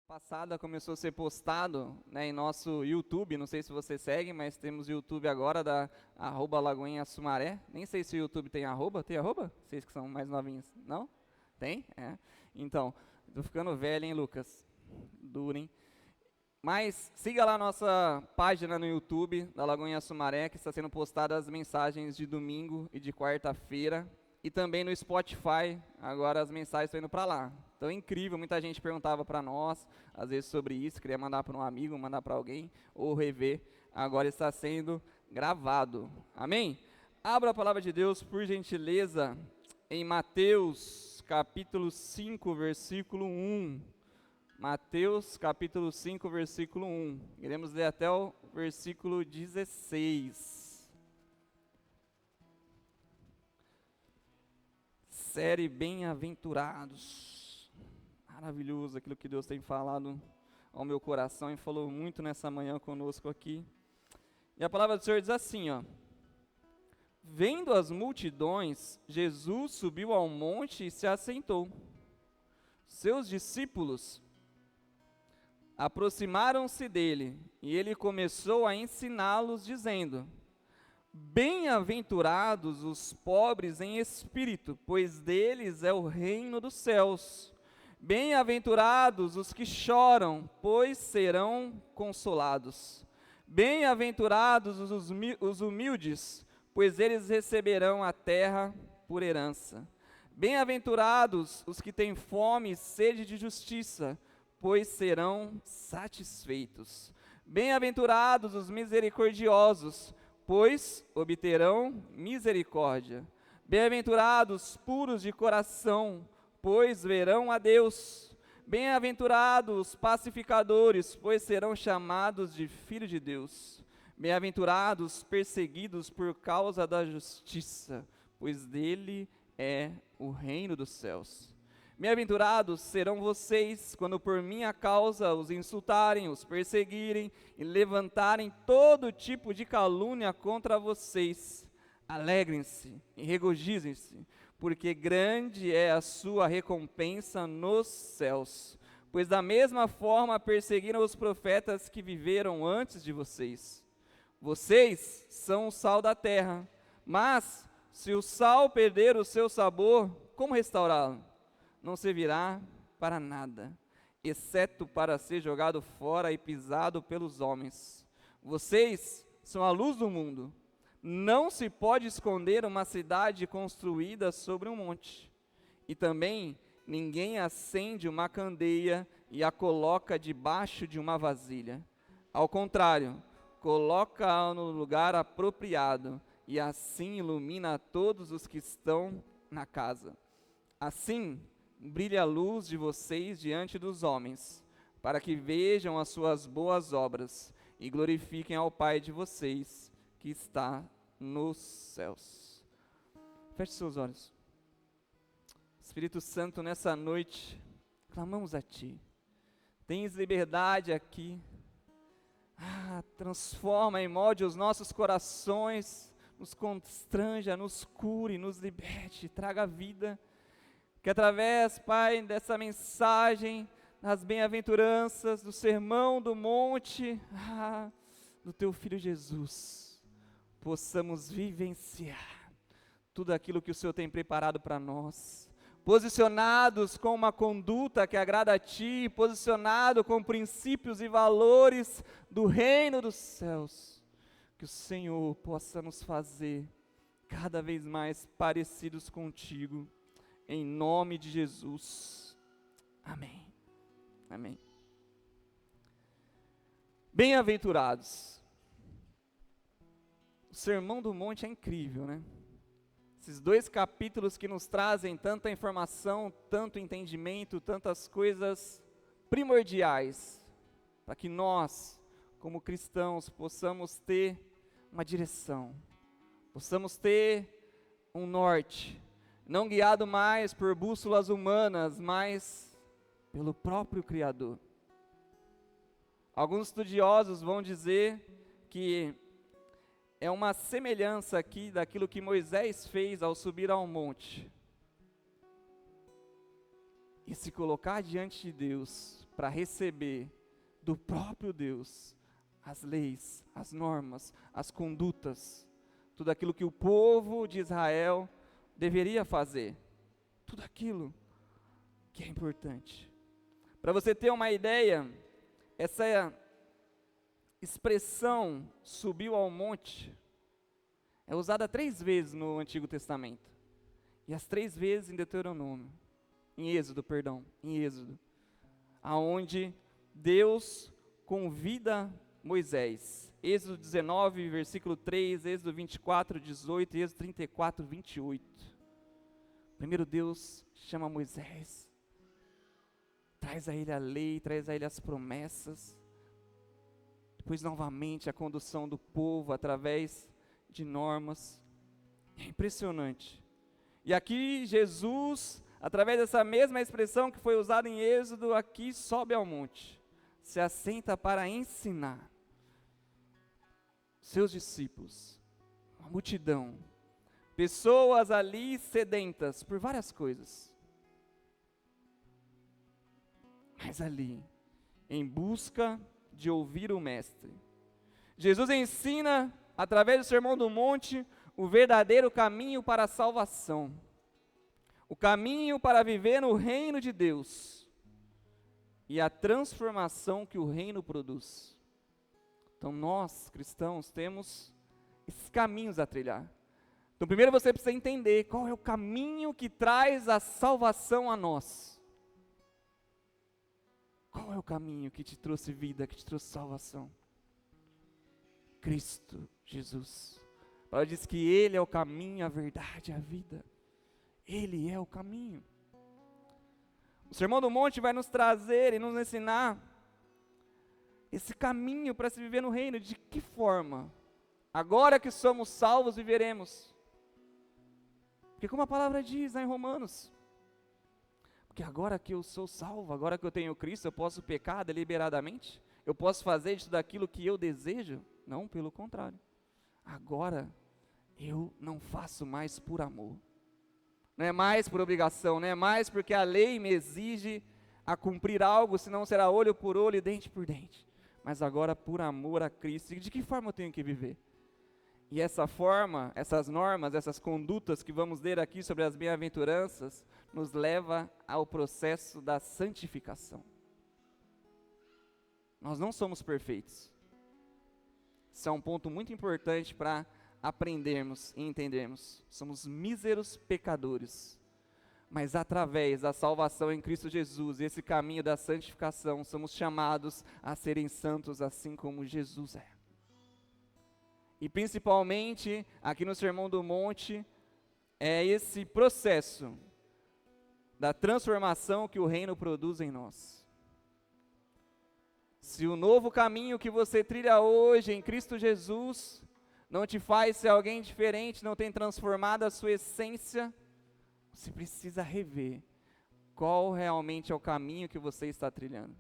Passada começou a ser postado, né, em nosso YouTube, não sei se você segue, mas temos YouTube agora da @Lagoinha Sumaré. Nem sei se o YouTube tem arroba. Tem arroba? Vocês que são mais novinhos. Não? Tem? É. Então, tô ficando velho, hein, Lucas? Duro, hein? Mas siga lá a nossa página no YouTube da Lagoinha Sumaré, que está sendo postadas as mensagens de domingo e de quarta-feira. E também no Spotify, agora as mensagens estão indo para lá. Então é incrível, muita gente perguntava para nós, às vezes sobre isso, queria mandar para um amigo, mandar para alguém, ou rever. Agora está sendo gravado. Amém? Abra a palavra de Deus, por gentileza, em Mateus, capítulo 5, versículo 1. Mateus, capítulo 5, versículo 1. Iremos ler até o versículo 16. Série Bem-aventurados. Maravilhoso aquilo que Deus tem falado ao meu coração e falou muito nessa manhã conosco aqui. E a palavra do Senhor diz assim, ó: Vendo as multidões, Jesus subiu ao monte e se assentou. Seus discípulos aproximaram-se dele, e ele começou a ensiná-los, dizendo: Bem-aventurados os pobres em espírito, pois deles é o reino dos céus. Bem-aventurados os que choram, pois serão consolados. Bem-aventurados os humildes, pois eles receberão a terra por herança. Bem-aventurados os que têm fome e sede de justiça, pois serão satisfeitos. Bem-aventurados os misericordiosos, pois obterão misericórdia. Bem-aventurados puros de coração, pois verão a Deus. Bem-aventurados pacificadores, pois serão chamados de filhos de Deus. Bem-aventurados perseguidos por causa da justiça, pois dele é o reino dos céus. Bem-aventurados serão vocês, quando por minha causa os insultarem, os perseguirem e levantarem todo tipo de calúnia contra vocês. Alegrem-se e regozijem-se, porque grande é a sua recompensa nos céus. Pois da mesma forma perseguiram os profetas que viveram antes de vocês. Vocês são o sal da terra, mas se o sal perder o seu sabor, como restaurá-lo? Não servirá para nada, exceto para ser jogado fora e pisado pelos homens. Vocês são a luz do mundo. Não se pode esconder uma cidade construída sobre um monte. E também ninguém acende uma candeia e a coloca debaixo de uma vasilha. Ao contrário, coloca-a no lugar apropriado e assim ilumina todos os que estão na casa. Assim, brilhe a luz de vocês diante dos homens, para que vejam as suas boas obras e glorifiquem ao Pai de vocês, que está nos céus. Feche seus olhos. Espírito Santo, nessa noite, clamamos a Ti. Tens liberdade aqui. Transforma e molde os nossos corações, nos constranja, nos cure, nos liberte, traga vida. Que através, Pai, dessa mensagem, das bem-aventuranças, do sermão do monte, do Teu Filho Jesus, possamos vivenciar tudo aquilo que o Senhor tem preparado para nós, posicionados com uma conduta que agrada a Ti, posicionado com princípios e valores do reino dos céus, que o Senhor possa nos fazer cada vez mais parecidos contigo, em nome de Jesus, amém, amém. Bem-aventurados, o Sermão do Monte é incrível, né? Esses 2 capítulos que nos trazem tanta informação, tanto entendimento, tantas coisas primordiais, para que nós, como cristãos, possamos ter uma direção, possamos ter um norte, não guiado mais por bússolas humanas, mas pelo próprio Criador. Alguns estudiosos vão dizer que é uma semelhança aqui daquilo que Moisés fez ao subir ao monte e se colocar diante de Deus para receber do próprio Deus as leis, as normas, as condutas, tudo aquilo que o povo de Israel deveria fazer, tudo aquilo que é importante. Para você ter uma ideia, essa expressão subiu ao monte é usada 3 vezes no Antigo Testamento, e as 3 vezes em Deuteronômio, em Êxodo, aonde Deus convida Moisés. Êxodo 19, versículo 3, Êxodo 24, 18 e Êxodo 34, 28. Primeiro Deus chama Moisés, traz a ele a lei, traz a ele as promessas, depois novamente a condução do povo através de normas. É impressionante. E aqui Jesus, através dessa mesma expressão que foi usada em Êxodo, aqui sobe ao monte, se assenta para ensinar seus discípulos, uma multidão, pessoas ali sedentas por várias coisas, mas ali, em busca de ouvir o Mestre. Jesus ensina, através do Sermão do Monte, o verdadeiro caminho para a salvação, o caminho para viver no reino de Deus e a transformação que o reino produz. Então nós, cristãos, temos esses caminhos a trilhar. Então primeiro você precisa entender qual é o caminho que traz a salvação a nós. Qual é o caminho que te trouxe vida, que te trouxe salvação? Cristo Jesus. A palavra diz que Ele é o caminho, a verdade e a vida. Ele é o caminho. O Sermão do Monte vai nos trazer e nos ensinar esse caminho para se viver no reino. De que forma? Agora que somos salvos, viveremos. Porque como a palavra diz lá em Romanos, porque agora que eu sou salvo, agora que eu tenho Cristo, eu posso pecar deliberadamente? Eu posso fazer de tudo aquilo que eu desejo? Não, pelo contrário. Agora eu não faço mais por amor. Não é mais por obrigação, não é mais porque a lei me exige a cumprir algo, senão será olho por olho e dente por dente. Mas agora por amor a Cristo. E de que forma eu tenho que viver? E essa forma, essas normas, essas condutas que vamos ler aqui sobre as bem-aventuranças, nos leva ao processo da santificação. Nós não somos perfeitos. Isso é um ponto muito importante para aprendermos e entendermos. Somos míseros pecadores, mas através da salvação em Cristo Jesus, esse caminho da santificação, somos chamados a serem santos assim como Jesus é. E principalmente, aqui no Sermão do Monte, é esse processo da transformação que o reino produz em nós. Se o novo caminho que você trilha hoje em Cristo Jesus não te faz ser alguém diferente, não tem transformado a sua essência, você precisa rever qual realmente é o caminho que você está trilhando.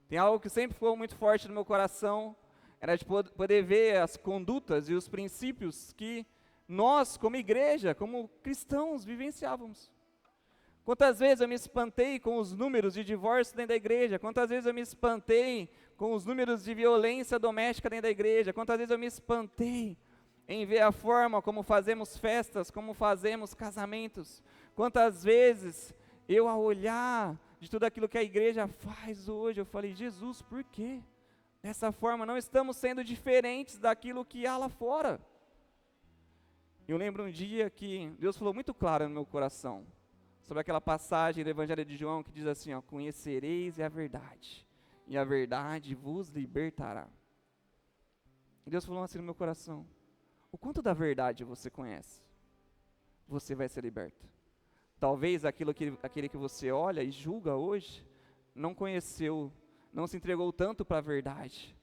Tem algo que sempre ficou muito forte no meu coração, era de poder ver as condutas e os princípios que nós, como igreja, como cristãos, vivenciávamos. Quantas vezes eu me espantei com os números de divórcio dentro da igreja, quantas vezes eu me espantei com os números de violência doméstica dentro da igreja, quantas vezes eu me espantei em ver a forma como fazemos festas, como fazemos casamentos, quantas vezes eu, ao olhar de tudo aquilo que a igreja faz hoje, eu falei, Jesus, por quê? Dessa forma, não estamos sendo diferentes daquilo que há lá fora. Eu lembro um dia que Deus falou muito claro no meu coração, sobre aquela passagem do Evangelho de João que diz assim, ó, conhecereis a verdade, e a verdade vos libertará. E Deus falou assim no meu coração, o quanto da verdade você conhece, você vai ser liberto. Talvez aquele que você olha e julga hoje, não conheceu, não se entregou tanto para a verdade,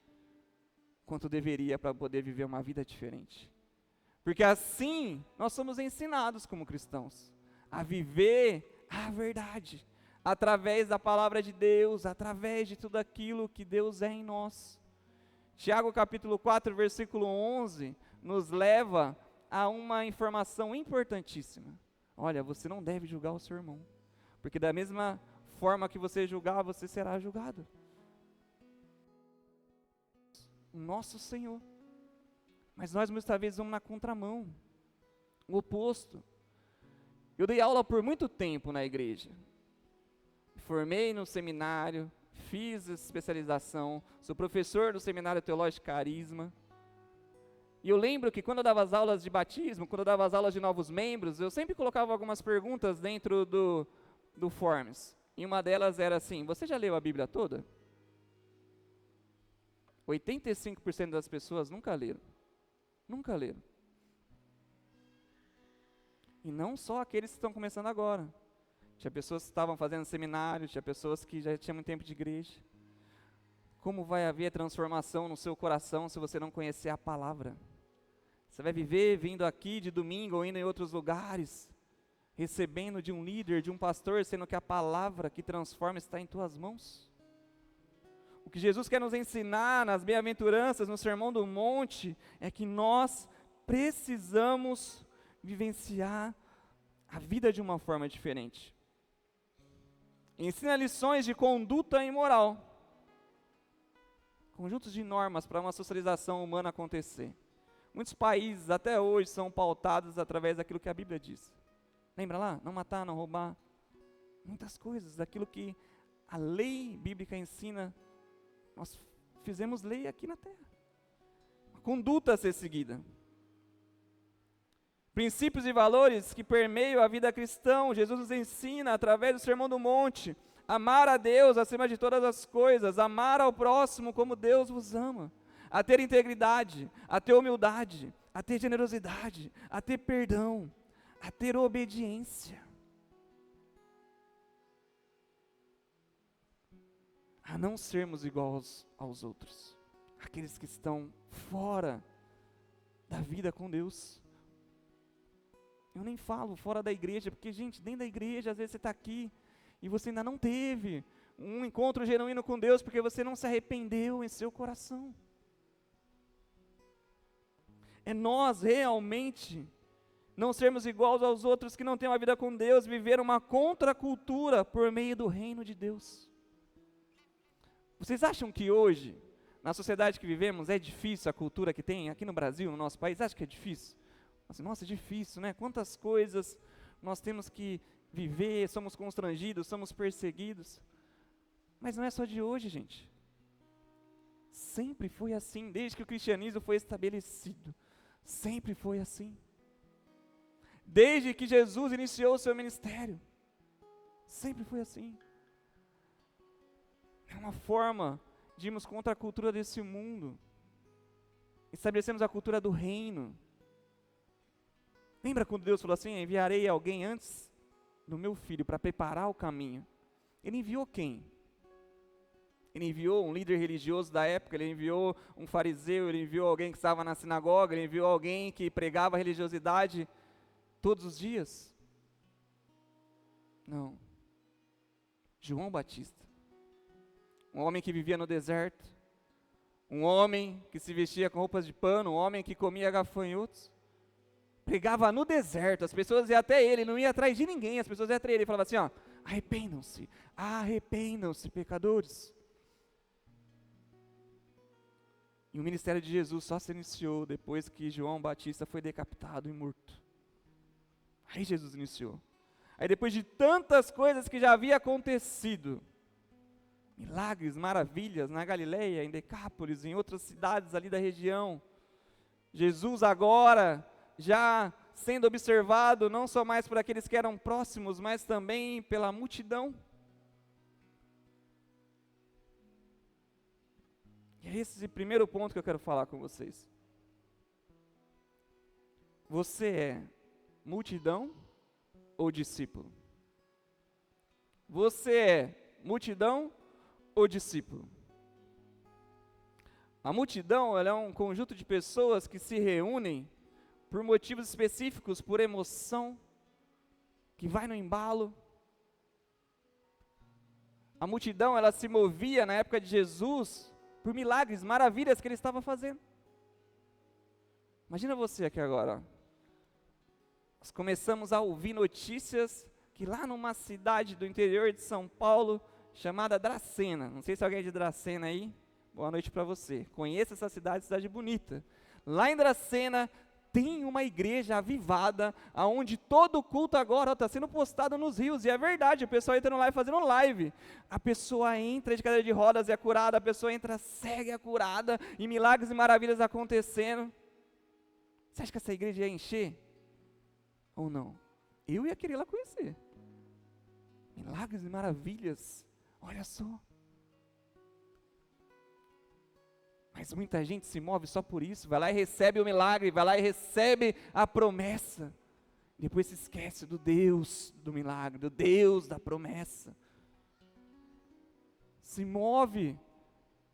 quanto deveria para poder viver uma vida diferente. Porque assim, nós somos ensinados como cristãos, a viver a verdade, através da palavra de Deus, através de tudo aquilo que Deus é em nós. Tiago capítulo 4, versículo 11, nos leva a uma informação importantíssima. Olha, você não deve julgar o seu irmão, porque da mesma forma que você julgar, você será julgado. Nosso Senhor. Mas nós muitas vezes vamos na contramão, o oposto. Eu dei aula por muito tempo na igreja. Formei no seminário, fiz especialização, sou professor do Seminário Teológico Carisma. E eu lembro que quando eu dava as aulas de batismo, quando eu dava as aulas de novos membros, eu sempre colocava algumas perguntas dentro do Forms. E uma delas era assim: você já leu a Bíblia toda? 85% das pessoas nunca leram. Nunca leram. E não só aqueles que estão começando agora. Tinha pessoas que estavam fazendo seminário, tinha pessoas que já tinham muito tempo de igreja. Como vai haver transformação no seu coração se você não conhecer a palavra? Você vai viver vindo aqui de domingo ou indo em outros lugares, recebendo de um líder, de um pastor, sendo que a palavra que transforma está em tuas mãos? O que Jesus quer nos ensinar nas bem-aventuranças, no Sermão do Monte, é que nós precisamos vivenciar a vida de uma forma diferente. Ensina lições de conduta e moral, conjuntos de normas para uma socialização humana acontecer. Muitos países até hoje são pautados através daquilo que a Bíblia diz. Lembra lá? Não matar, não roubar. Muitas coisas, daquilo que a lei bíblica ensina, nós fizemos lei aqui na terra. Uma conduta a ser seguida. Princípios e valores que permeiam a vida cristã, Jesus nos ensina através do Sermão do Monte: amar a Deus acima de todas as coisas, amar ao próximo como Deus vos ama, a ter integridade, a ter humildade, a ter generosidade, a ter perdão, a ter obediência, a não sermos iguais aos outros, aqueles que estão fora da vida com Deus. Eu nem falo fora da igreja, porque, gente, dentro da igreja, às vezes você está aqui e você ainda não teve um encontro genuíno com Deus, porque você não se arrependeu em seu coração. É nós realmente não sermos iguais aos outros que não têm uma vida com Deus, viver uma contracultura por meio do reino de Deus. Vocês acham que hoje, na sociedade que vivemos, é difícil a cultura que tem aqui no Brasil, no nosso país? Acha que é difícil? Nossa, é difícil, né? Quantas coisas nós temos que viver, somos constrangidos, somos perseguidos. Mas não é só de hoje, gente. Sempre foi assim, desde que o cristianismo foi estabelecido. Sempre foi assim. Desde que Jesus iniciou o seu ministério. Sempre foi assim. É uma forma de irmos contra a cultura desse mundo. Estabelecemos a cultura do reino. Lembra quando Deus falou assim: enviarei alguém antes do meu filho para preparar o caminho? Ele enviou quem? Ele enviou um líder religioso da época, ele enviou um fariseu, ele enviou alguém que estava na sinagoga, ele enviou alguém que pregava a religiosidade todos os dias? Não. João Batista. Um homem que vivia no deserto, um homem que se vestia com roupas de pano, um homem que comia gafanhotos, pregava no deserto, as pessoas iam até ele, não ia atrás de ninguém, as pessoas iam atrás dele e falavam assim: ó, arrependam-se, pecadores. E o ministério de Jesus só se iniciou depois que João Batista foi decapitado e morto. Aí Jesus iniciou. Aí depois de tantas coisas que já havia acontecido, milagres, maravilhas na Galileia, em Decápolis, em outras cidades ali da região, Jesus agora já sendo observado não só mais por aqueles que eram próximos, mas também pela multidão. E é esse primeiro ponto que eu quero falar com vocês. Você é multidão ou discípulo? Você é multidão ou discípulo? A multidão, ela é um conjunto de pessoas que se reúnem por motivos específicos, por emoção, que vai no embalo. A multidão, ela se movia na época de Jesus por milagres, maravilhas que ele estava fazendo. Imagina você aqui agora, ó. Nós começamos a ouvir notícias que lá numa cidade do interior de São Paulo, chamada Dracena, não sei se alguém é de Dracena aí, boa noite para você, conheça essa cidade bonita. Lá em Dracena tem uma igreja avivada, aonde todo culto agora está sendo postado nos rios, e é verdade, o pessoal entra no live fazendo live, a pessoa entra de cadeira de rodas e é curada, a pessoa entra cega e é curada, e milagres e maravilhas acontecendo. Você acha que essa igreja ia encher? Ou não? Eu ia querer lá conhecer. Milagres e maravilhas, olha só. Mas muita gente se move só por isso, vai lá e recebe o milagre, vai lá e recebe a promessa. Depois se esquece do Deus do milagre, do Deus da promessa. Se move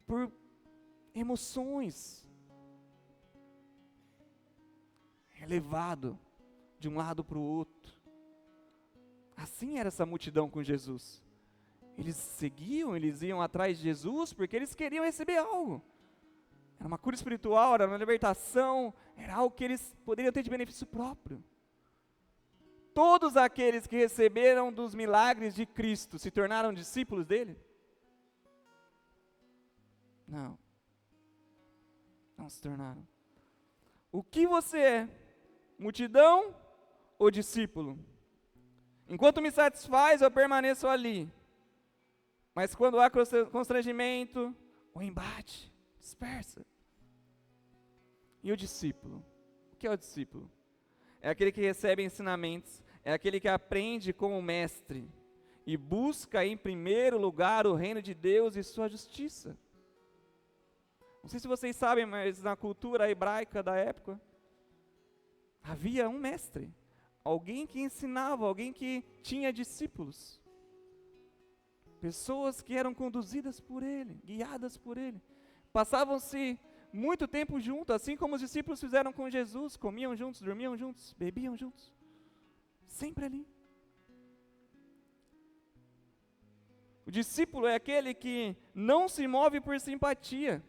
por emoções. É levado de um lado para o outro. Assim era essa multidão com Jesus. Eles seguiam, eles iam atrás de Jesus porque eles queriam receber algo. Era uma cura espiritual, era uma libertação, era algo que eles poderiam ter de benefício próprio. Todos aqueles que receberam dos milagres de Cristo se tornaram discípulos dele? Não. Não se tornaram. O que você é? Multidão ou discípulo? Enquanto me satisfaz, eu permaneço ali. Mas quando há constrangimento, o embate dispersa. E o discípulo? O que é o discípulo? É aquele que recebe ensinamentos, é aquele que aprende com o mestre e busca em primeiro lugar o reino de Deus e sua justiça. Não sei se vocês sabem, mas na cultura hebraica da época, havia um mestre, alguém que ensinava, alguém que tinha discípulos. Pessoas que eram conduzidas por ele, guiadas por ele. Passavam-se muito tempo juntos, assim como os discípulos fizeram com Jesus, comiam juntos, dormiam juntos, bebiam juntos, sempre ali. O discípulo é aquele que não se move por simpatia,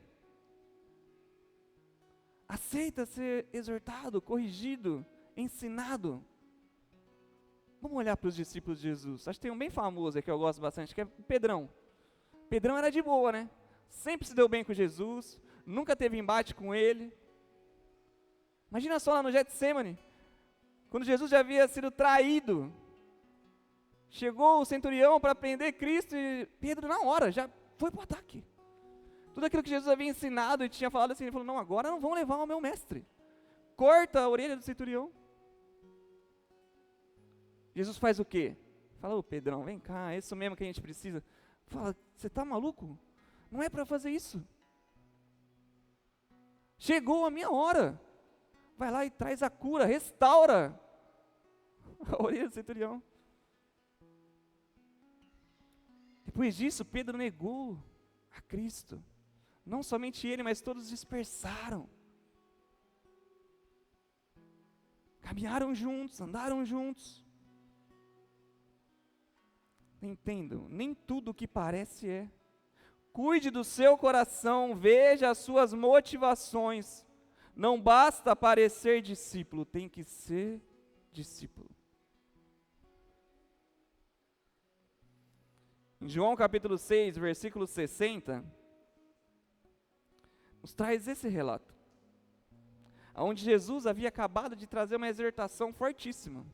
aceita ser exortado, corrigido, ensinado. Vamos olhar para os discípulos de Jesus. Acho que tem um bem famoso que eu gosto bastante, que é Pedrão. Pedrão era de boa, né? Sempre se deu bem com Jesus, nunca teve embate com ele. Imagina só lá no Getsemane, quando Jesus já havia sido traído, chegou o centurião para prender Cristo e Pedro na hora já foi para o ataque. Tudo aquilo que Jesus havia ensinado e tinha falado assim, ele falou, não, agora não vão levar o meu mestre. Corta a orelha do centurião. Jesus faz o quê? Fala, ô Pedrão, vem cá, é isso mesmo que a gente precisa. Fala, você está maluco? Não é para fazer isso. Chegou a minha hora. Vai lá e traz a cura, restaura a orelha do centurião. Depois disso, Pedro negou a Cristo. Não somente ele, mas todos dispersaram. Caminharam juntos, andaram juntos. Entendam, nem tudo o que parece é. Cuide do seu coração, veja as suas motivações. Não basta parecer discípulo, tem que ser discípulo. Em João capítulo 6, versículo 60, nos traz esse relato, onde Jesus havia acabado de trazer uma exortação fortíssima.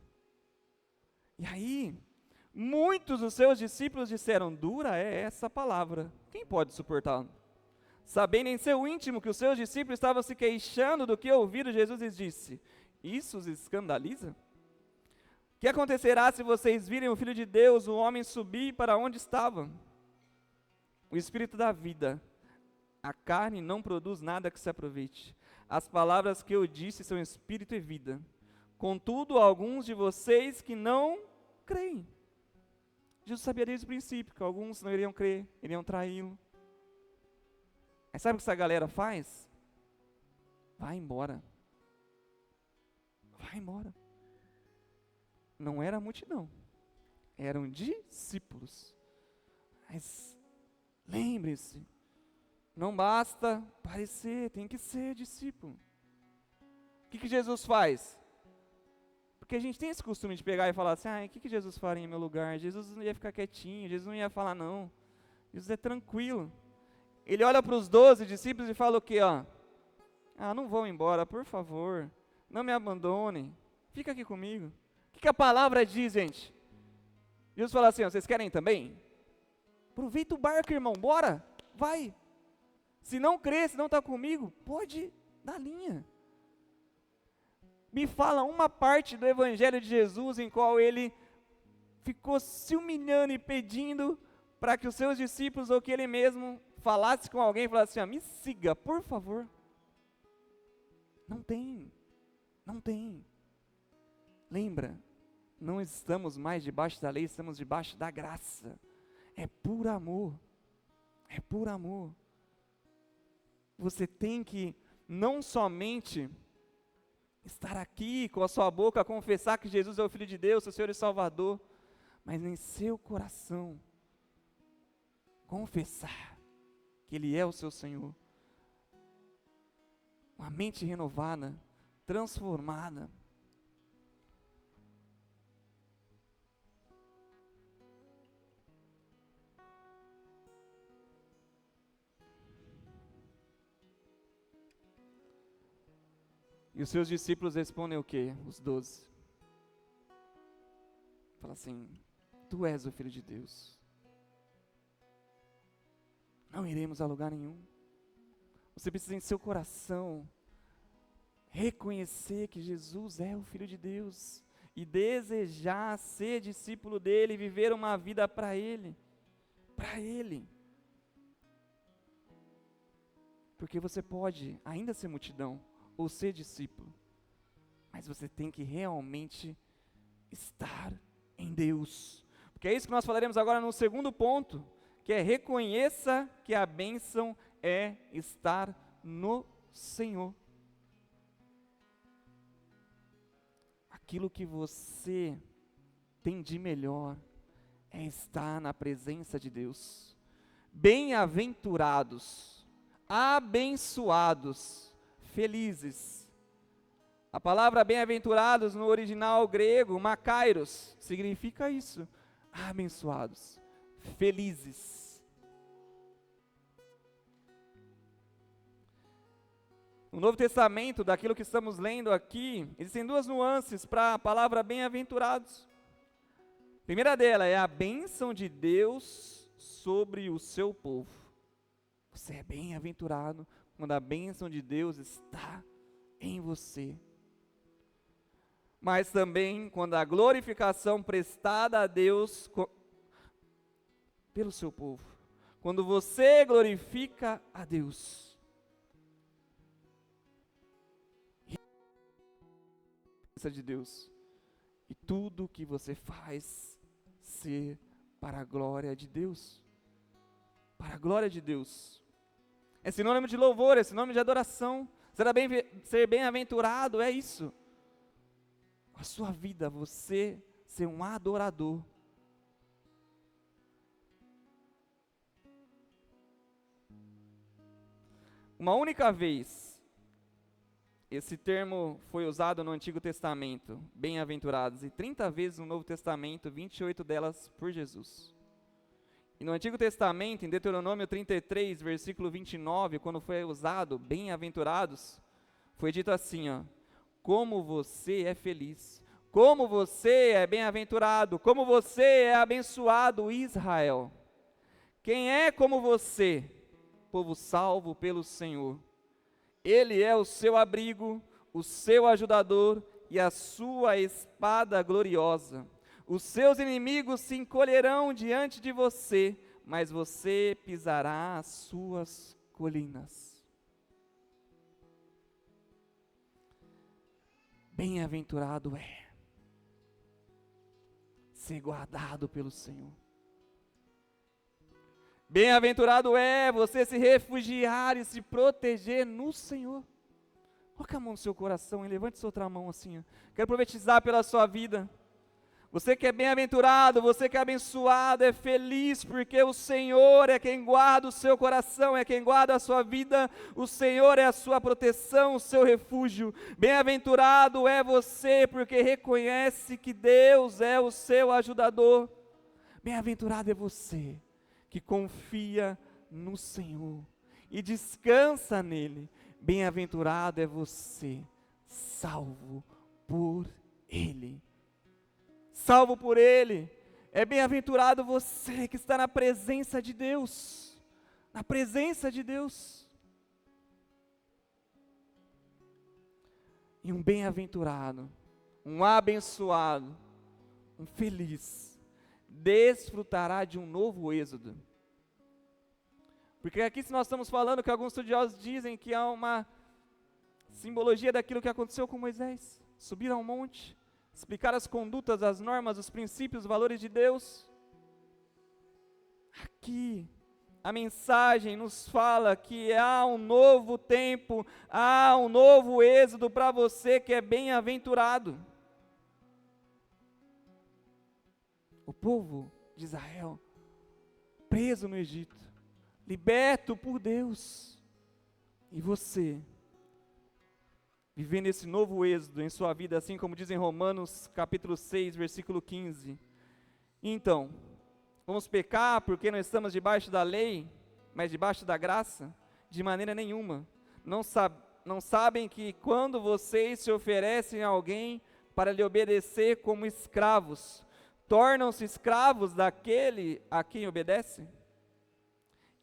E aí, muitos dos seus discípulos disseram, dura é essa palavra, quem pode suportá-la? Sabendo em seu íntimo que os seus discípulos estavam se queixando do que ouviram, Jesus lhes disse, isso os escandaliza? O que acontecerá se vocês virem o Filho de Deus, o homem subir para onde estava? O Espírito da vida, a carne não produz nada que se aproveite. As palavras que eu disse são Espírito e vida. Contudo, alguns de vocês que não creem. Jesus sabia desde o princípio que alguns não iriam crer, iriam traí-lo. Mas sabe o que essa galera faz? Vai embora. Vai embora. Não era a multidão, eram discípulos. Mas lembre-se, não basta parecer, tem que ser discípulo. O que Jesus faz? Por Porque a gente tem esse costume de pegar e falar assim, o que Jesus faria em meu lugar? Jesus não ia ficar quietinho, Jesus não ia falar não. Jesus é tranquilo. Ele olha para os 12 discípulos e fala o quê? Não vão embora, por favor. Não me abandonem. Fica aqui comigo. O que a palavra diz, gente? Jesus fala assim, vocês querem também? Aproveita o barco, irmão, bora, vai. Se não crê, se não está comigo, pode dar linha. Me fala uma parte do evangelho de Jesus em qual ele ficou se humilhando e pedindo para que os seus discípulos ou que ele mesmo falasse com alguém e falasse assim, me siga, por favor. Não tem. Lembra, não estamos mais debaixo da lei, estamos debaixo da graça. É por amor. Você tem que não somente estar aqui com a sua boca, confessar que Jesus é o Filho de Deus, seu Senhor e Salvador, mas em seu coração, confessar que Ele é o seu Senhor. Uma mente renovada, transformada. E os seus discípulos respondem o quê? Os 12. Fala assim, tu és o Filho de Deus. Não iremos a lugar nenhum. Você precisa em seu coração reconhecer que Jesus é o Filho de Deus e desejar ser discípulo dele, viver uma vida para ele. Porque você pode ainda ser multidão ou ser discípulo, mas você tem que realmente estar em Deus, porque é isso que nós falaremos agora no segundo ponto, que é reconheça que a bênção é estar no Senhor. Aquilo que você tem de melhor é estar na presença de Deus. Bem-aventurados, abençoados, felizes. A palavra bem-aventurados no original grego, makairos, significa isso, abençoados, felizes. No Novo Testamento, daquilo que estamos lendo aqui, existem duas nuances para a palavra bem-aventurados. A primeira dela é a bênção de Deus sobre o seu povo. Você é bem-aventurado quando a bênção de Deus está em você. Mas também quando a glorificação prestada a Deus pelo seu povo. Quando você glorifica a Deus. De Deus. E tudo que você faz ser para a glória de Deus. Para a glória de Deus. É sinônimo de louvor, é sinônimo de adoração. Ser bem-aventurado é isso. A sua vida, você ser um adorador. Uma única vez, esse termo foi usado no Antigo Testamento, bem-aventurados, e 30 vezes no Novo Testamento, 28 delas por Jesus. E no Antigo Testamento, em Deuteronômio 33, versículo 29, quando foi usado bem-aventurados, foi dito assim, como você é feliz, como você é bem-aventurado, como você é abençoado, Israel. Quem é como você, povo salvo pelo Senhor? Ele é o seu abrigo, o seu ajudador e a sua espada gloriosa. Os seus inimigos se encolherão diante de você, mas você pisará as suas colinas. Bem-aventurado é ser guardado pelo Senhor. Bem-aventurado é você se refugiar e se proteger no Senhor. Coloque a mão no seu coração e levante sua outra mão assim. Quero profetizar pela sua vida. Você que é bem-aventurado, você que é abençoado, é feliz, porque o Senhor é quem guarda o seu coração, é quem guarda a sua vida, o Senhor é a sua proteção, o seu refúgio. Bem-aventurado é você, porque reconhece que Deus é o seu ajudador. Bem-aventurado é você, que confia no Senhor e descansa nele. Bem-aventurado é você, salvo por Ele. Salvo por Ele. É bem-aventurado você que está na presença de Deus. Na presença de Deus. E um bem-aventurado, um abençoado, um feliz, desfrutará de um novo êxodo. Porque aqui se nós estamos falando que alguns estudiosos dizem que há uma simbologia daquilo que aconteceu com Moisés. Subir ao monte, explicar as condutas, as normas, os princípios, os valores de Deus. Aqui, a mensagem nos fala que há um novo tempo, há um novo êxodo para você que é bem-aventurado. O povo de Israel, preso no Egito, liberto por Deus. E você, vivendo esse novo êxodo em sua vida, assim como diz em Romanos capítulo 6, versículo 15. Então, vamos pecar porque não estamos debaixo da lei, mas debaixo da graça? De maneira nenhuma. Não sabem que quando vocês se oferecem a alguém para lhe obedecer como escravos, tornam-se escravos daquele a quem obedecem?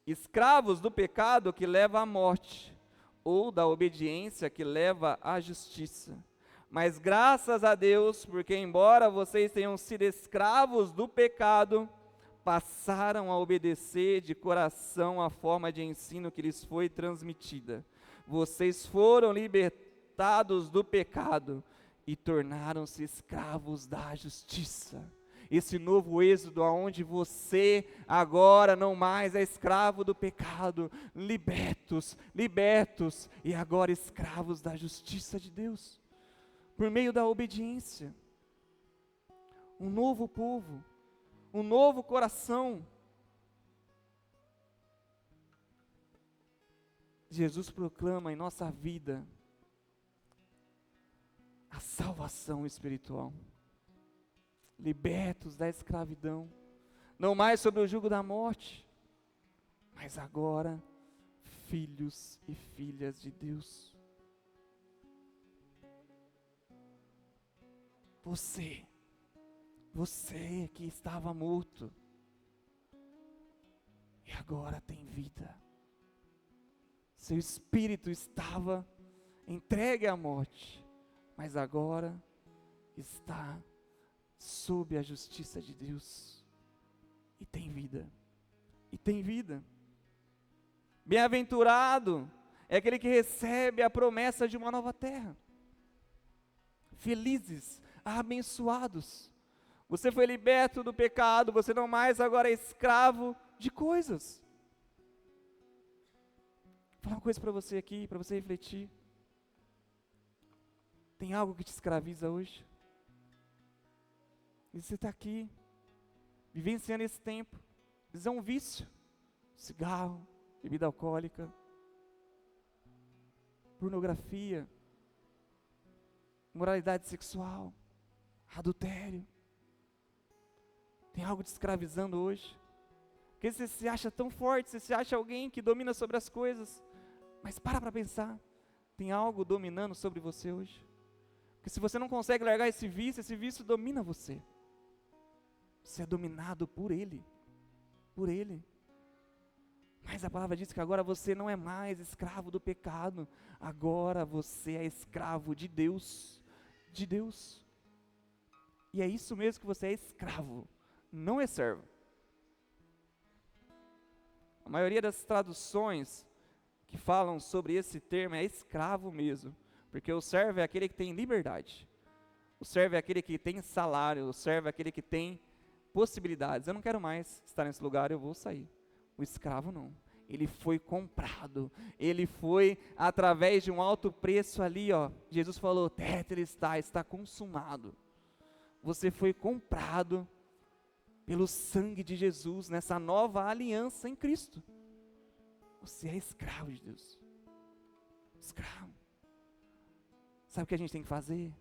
Escravos do pecado que leva à morte, ou da obediência que leva à justiça. Mas graças a Deus, porque embora vocês tenham sido escravos do pecado, passaram a obedecer de coração a forma de ensino que lhes foi transmitida. Vocês foram libertados do pecado e tornaram-se escravos da justiça. Esse novo êxodo, onde você agora não mais é escravo do pecado, libertos, e agora escravos da justiça de Deus, por meio da obediência. Um novo povo, um novo coração. Jesus proclama em nossa vida a salvação espiritual. Libertos da escravidão, não mais sobre o jugo da morte, mas agora filhos e filhas de Deus. Você que estava morto, e agora tem vida. Seu espírito estava entregue à morte, mas agora está sob a justiça de Deus, e tem vida, Bem-aventurado é aquele que recebe a promessa de uma nova terra. Felizes, abençoados, você foi liberto do pecado, você não mais agora é escravo de coisas. Vou falar uma coisa para você aqui, para você refletir. Tem algo que te escraviza hoje? E você está aqui, vivenciando esse tempo. Isso é um vício. Cigarro, bebida alcoólica, pornografia, moralidade sexual, adultério. Tem algo te escravizando hoje. Porque você se acha tão forte, você se acha alguém que domina sobre as coisas. Mas para pensar. Tem algo dominando sobre você hoje. Porque se você não consegue largar esse vício domina você. Você é dominado por ele. Mas a palavra diz que agora você não é mais escravo do pecado. Agora você é escravo de Deus. E é isso mesmo que você é escravo. Não é servo. A maioria das traduções que falam sobre esse termo é escravo mesmo. Porque o servo é aquele que tem liberdade. O servo é aquele que tem salário. O servo é aquele que tem possibilidades. Eu não quero mais estar nesse lugar, eu vou sair. O escravo não. Ele foi comprado. Ele foi através de um alto preço ali, ó. Jesus falou, tetelestai, está consumado. você foi comprado pelo sangue de Jesus, nessa nova aliança em Cristo. Você é escravo de Deus. Escravo. Sabe o que a gente tem que fazer?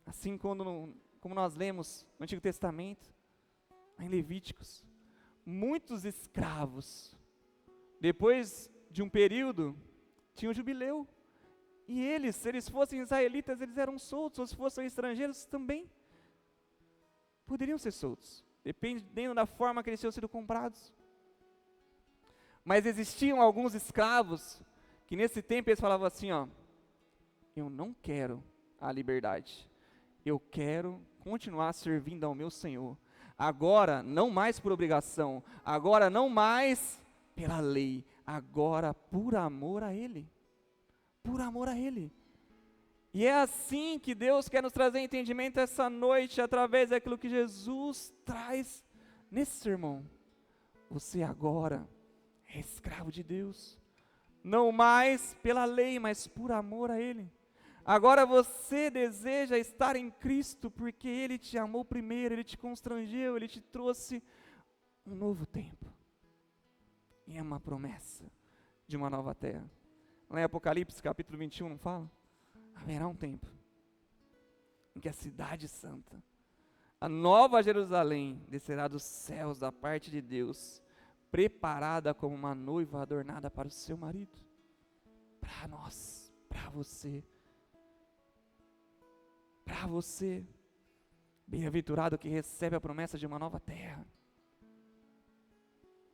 Assim como nós lemos no Antigo Testamento, em Levíticos, muitos escravos, depois de um período, tinham jubileu. E eles, se eles fossem israelitas, eles eram soltos, ou se fossem estrangeiros também, poderiam ser soltos, dependendo da forma que eles tinham sido comprados. Mas existiam alguns escravos, que nesse tempo eles falavam assim, ó, eu não quero a liberdade, eu quero continuar servindo ao meu Senhor, agora não mais por obrigação, agora não mais pela lei, agora por amor a Ele, por amor a Ele. E é assim que Deus quer nos trazer entendimento essa noite, através daquilo que Jesus traz nesse sermão. Você agora é escravo de Deus, não mais pela lei, mas por amor a Ele. Agora você deseja estar em Cristo, porque Ele te amou primeiro, Ele te constrangeu, Ele te trouxe um novo tempo. E é uma promessa de uma nova terra. Lá em Apocalipse capítulo 21 não fala? Haverá um tempo em que a cidade santa, a nova Jerusalém, descerá dos céus da parte de Deus, preparada como uma noiva adornada para o seu marido. Para nós, para você. Para você, bem-aventurado que recebe a promessa de uma nova terra.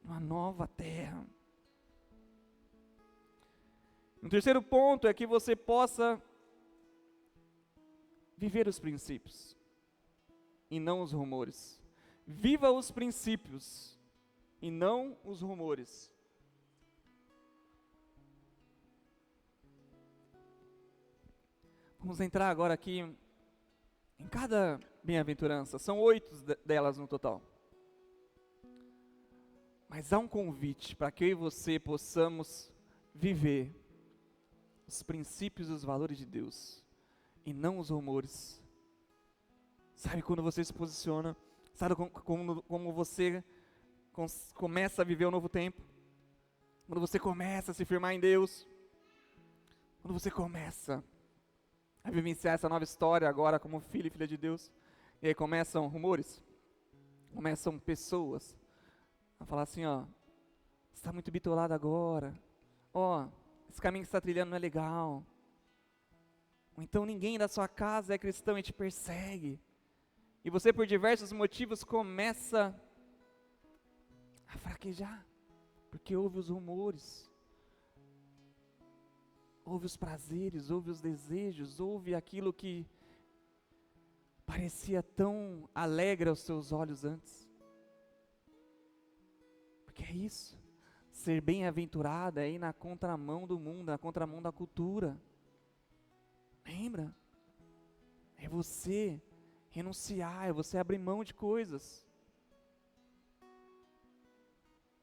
Uma nova terra. Um terceiro ponto é que você possa viver os princípios e não os rumores. Viva os princípios e não os rumores. Vamos entrar agora aqui em cada bem-aventurança. São 8 delas no total. Mas há um convite para que eu e você possamos viver os princípios e os valores de Deus, e não os rumores. Sabe quando você se posiciona, sabe como você começa a viver um novo tempo, quando você começa a se firmar em Deus, quando você começa a vivenciar essa nova história agora como filho e filha de Deus, e aí começam rumores, começam pessoas a falar assim, ó, você está muito bitolado agora, ó, esse caminho que você está trilhando não é legal, ou então ninguém da sua casa é cristão e te persegue, e você por diversos motivos começa a fraquejar, porque ouve os rumores, ouve os prazeres, ouve os desejos, ouve aquilo que parecia tão alegre aos seus olhos antes, porque é isso. Ser bem-aventurado é ir na contramão do mundo, na contramão da cultura. Lembra? É você renunciar, é você abrir mão de coisas.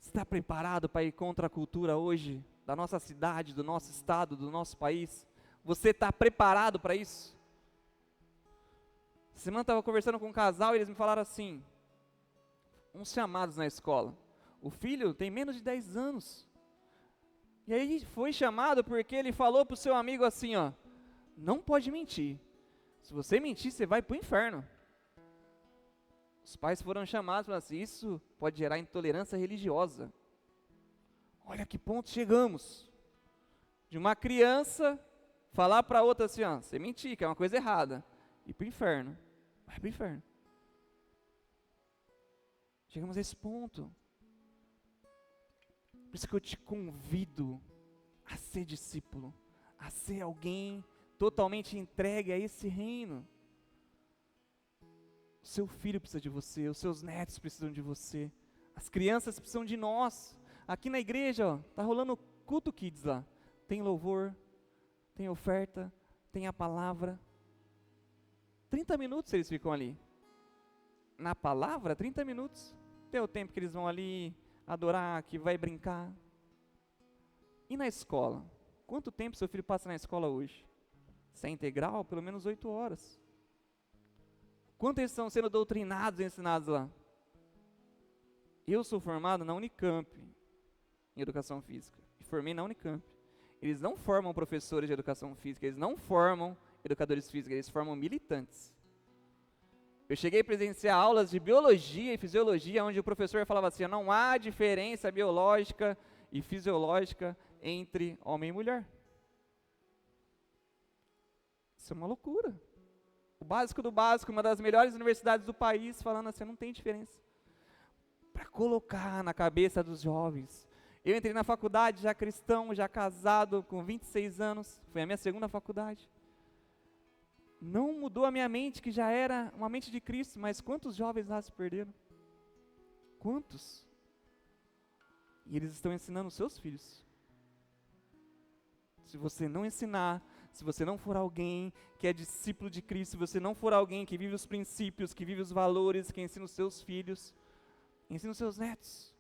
Você está preparado para ir contra a cultura hoje, da nossa cidade, do nosso estado, do nosso país? Você está preparado para isso? Semana estava conversando com um casal e eles me falaram assim, uns chamados na escola. O filho tem menos de 10 anos. E aí foi chamado porque ele falou para o seu amigo assim, ó, não pode mentir. Se você mentir, você vai para o inferno. Os pais foram chamados e falaram assim, isso pode gerar intolerância religiosa. Olha que ponto chegamos. De uma criança falar para outra assim, ó, você mentir, que é uma coisa errada. Ir para o inferno. Vai para o inferno. Chegamos a esse ponto. Por isso que eu te convido a ser discípulo, a ser alguém totalmente entregue a esse reino. O seu filho precisa de você, os seus netos precisam de você, as crianças precisam de nós. Aqui na igreja, ó, tá rolando culto kids lá, tem louvor, tem oferta, tem a palavra. 30 minutos eles ficam ali. Na palavra, 30 minutos. Tem o tempo que eles vão ali adorar, que vai brincar. E na escola? Quanto tempo seu filho passa na escola hoje? Se é integral, pelo menos 8 horas. Quanto eles estão sendo doutrinados e ensinados lá? Eu sou formado na Unicamp, em Educação Física. Formei na Unicamp. Eles não formam professores de Educação Física, eles não formam educadores físicos, eles formam militantes. Eu cheguei a presenciar aulas de Biologia e Fisiologia, onde o professor falava assim, não há diferença biológica e fisiológica entre homem e mulher. Isso é uma loucura. O básico do básico, uma das melhores universidades do país, falando assim, não tem diferença. Para colocar na cabeça dos jovens. Eu entrei na faculdade já cristão, já casado, com 26 anos, foi a minha segunda faculdade. Não mudou a minha mente, que já era uma mente de Cristo, mas quantos jovens lá se perderam? Quantos? E eles estão ensinando os seus filhos. Se você não ensinar, se você não for alguém que é discípulo de Cristo, se você não for alguém que vive os princípios, que vive os valores, que ensina os seus filhos, ensina os seus netos.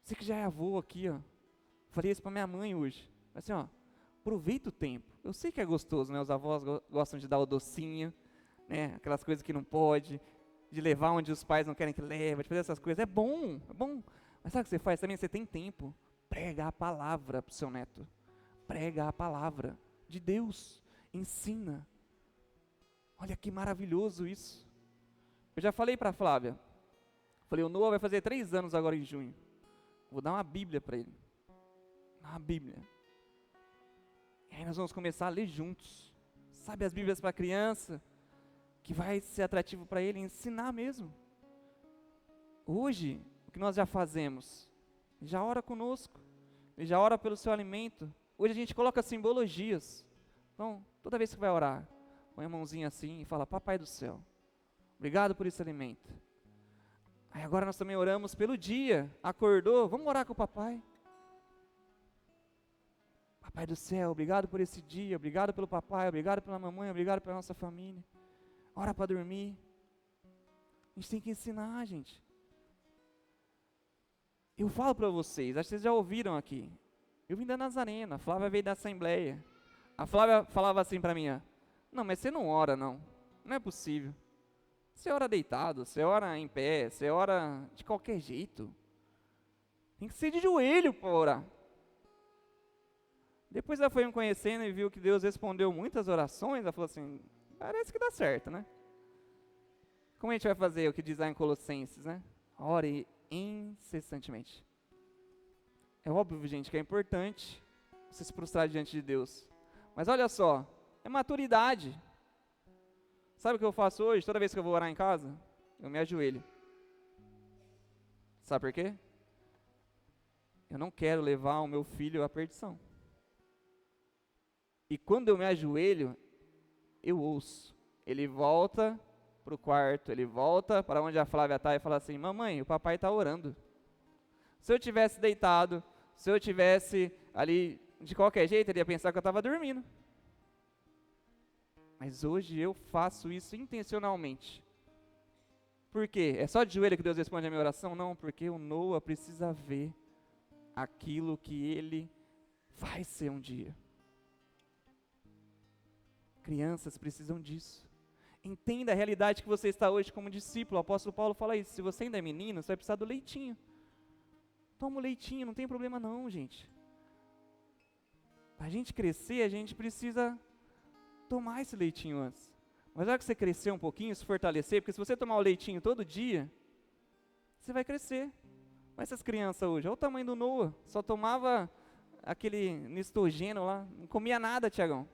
Você que já é avô aqui, ó, falei isso para minha mãe hoje. Assim, ó, aproveita o tempo. Eu sei que é gostoso, né? Os avós gostam de dar o docinho, né? Aquelas coisas que não pode, de levar onde os pais não querem que leve, de fazer essas coisas. É bom, é bom. Mas sabe o que você faz também? Você tem tempo. Prega a palavra para o seu neto. Prega a palavra de Deus. Ensina. Olha que maravilhoso isso. Eu já falei para a Flávia. Falei, o Noah vai fazer 3 anos agora em junho. Vou dar uma Bíblia para ele. Uma Bíblia. E aí nós vamos começar a ler juntos. Sabe as Bíblias para criança? Que vai ser atrativo para ele ensinar mesmo. Hoje, o que nós já fazemos? Ele já ora conosco. Ele já ora pelo seu alimento. Hoje a gente coloca simbologias. Então, toda vez que vai orar, põe a mãozinha assim e fala, Papai do céu, obrigado por esse alimento. Aí agora nós também oramos pelo dia. Acordou, vamos orar com o papai. Papai do céu, obrigado por esse dia, obrigado pelo papai, obrigado pela mamãe, obrigado pela nossa família. Ora para dormir. A gente tem que ensinar, gente. Eu falo para vocês, acho que vocês já ouviram aqui. Eu vim da Nazarena, a Flávia veio da Assembleia. A Flávia falava assim para mim, ó, não, mas você não ora não, não é possível. Você ora deitado, você ora em pé, você ora de qualquer jeito. Tem que ser de joelho para orar. Depois ela foi me conhecendo e viu que Deus respondeu muitas orações, ela falou assim, parece que dá certo, né? Como a gente vai fazer o que diz lá em Colossenses, né? Ore incessantemente. É óbvio, gente, que é importante você se prostrar diante de Deus. Mas olha só, é maturidade. Sabe o que eu faço hoje? Toda vez que eu vou orar em casa, eu me ajoelho. Sabe por quê? Eu não quero levar o meu filho à perdição. E quando eu me ajoelho, eu ouço. Ele volta para o quarto, ele volta para onde a Flávia está e fala assim, mamãe, o papai está orando. Se eu tivesse deitado, se eu tivesse ali, de qualquer jeito, ele ia pensar que eu estava dormindo. Mas hoje eu faço isso intencionalmente. Por quê? É só de joelho que Deus responde a minha oração? Não, porque o Noah precisa ver aquilo que ele vai ser um dia. Crianças precisam disso. Entenda a realidade que você está hoje como discípulo. O apóstolo Paulo fala isso. Se você ainda é menino, você vai precisar do leitinho. Toma o leitinho, não tem problema não, gente. Para a gente crescer, a gente precisa tomar esse leitinho antes. Mas na hora que você crescer um pouquinho, se fortalecer, porque se você tomar o leitinho todo dia, você vai crescer. Mas essas crianças hoje, olha o tamanho do Noah, só tomava aquele nistogênio lá, não comia nada, Tiagão.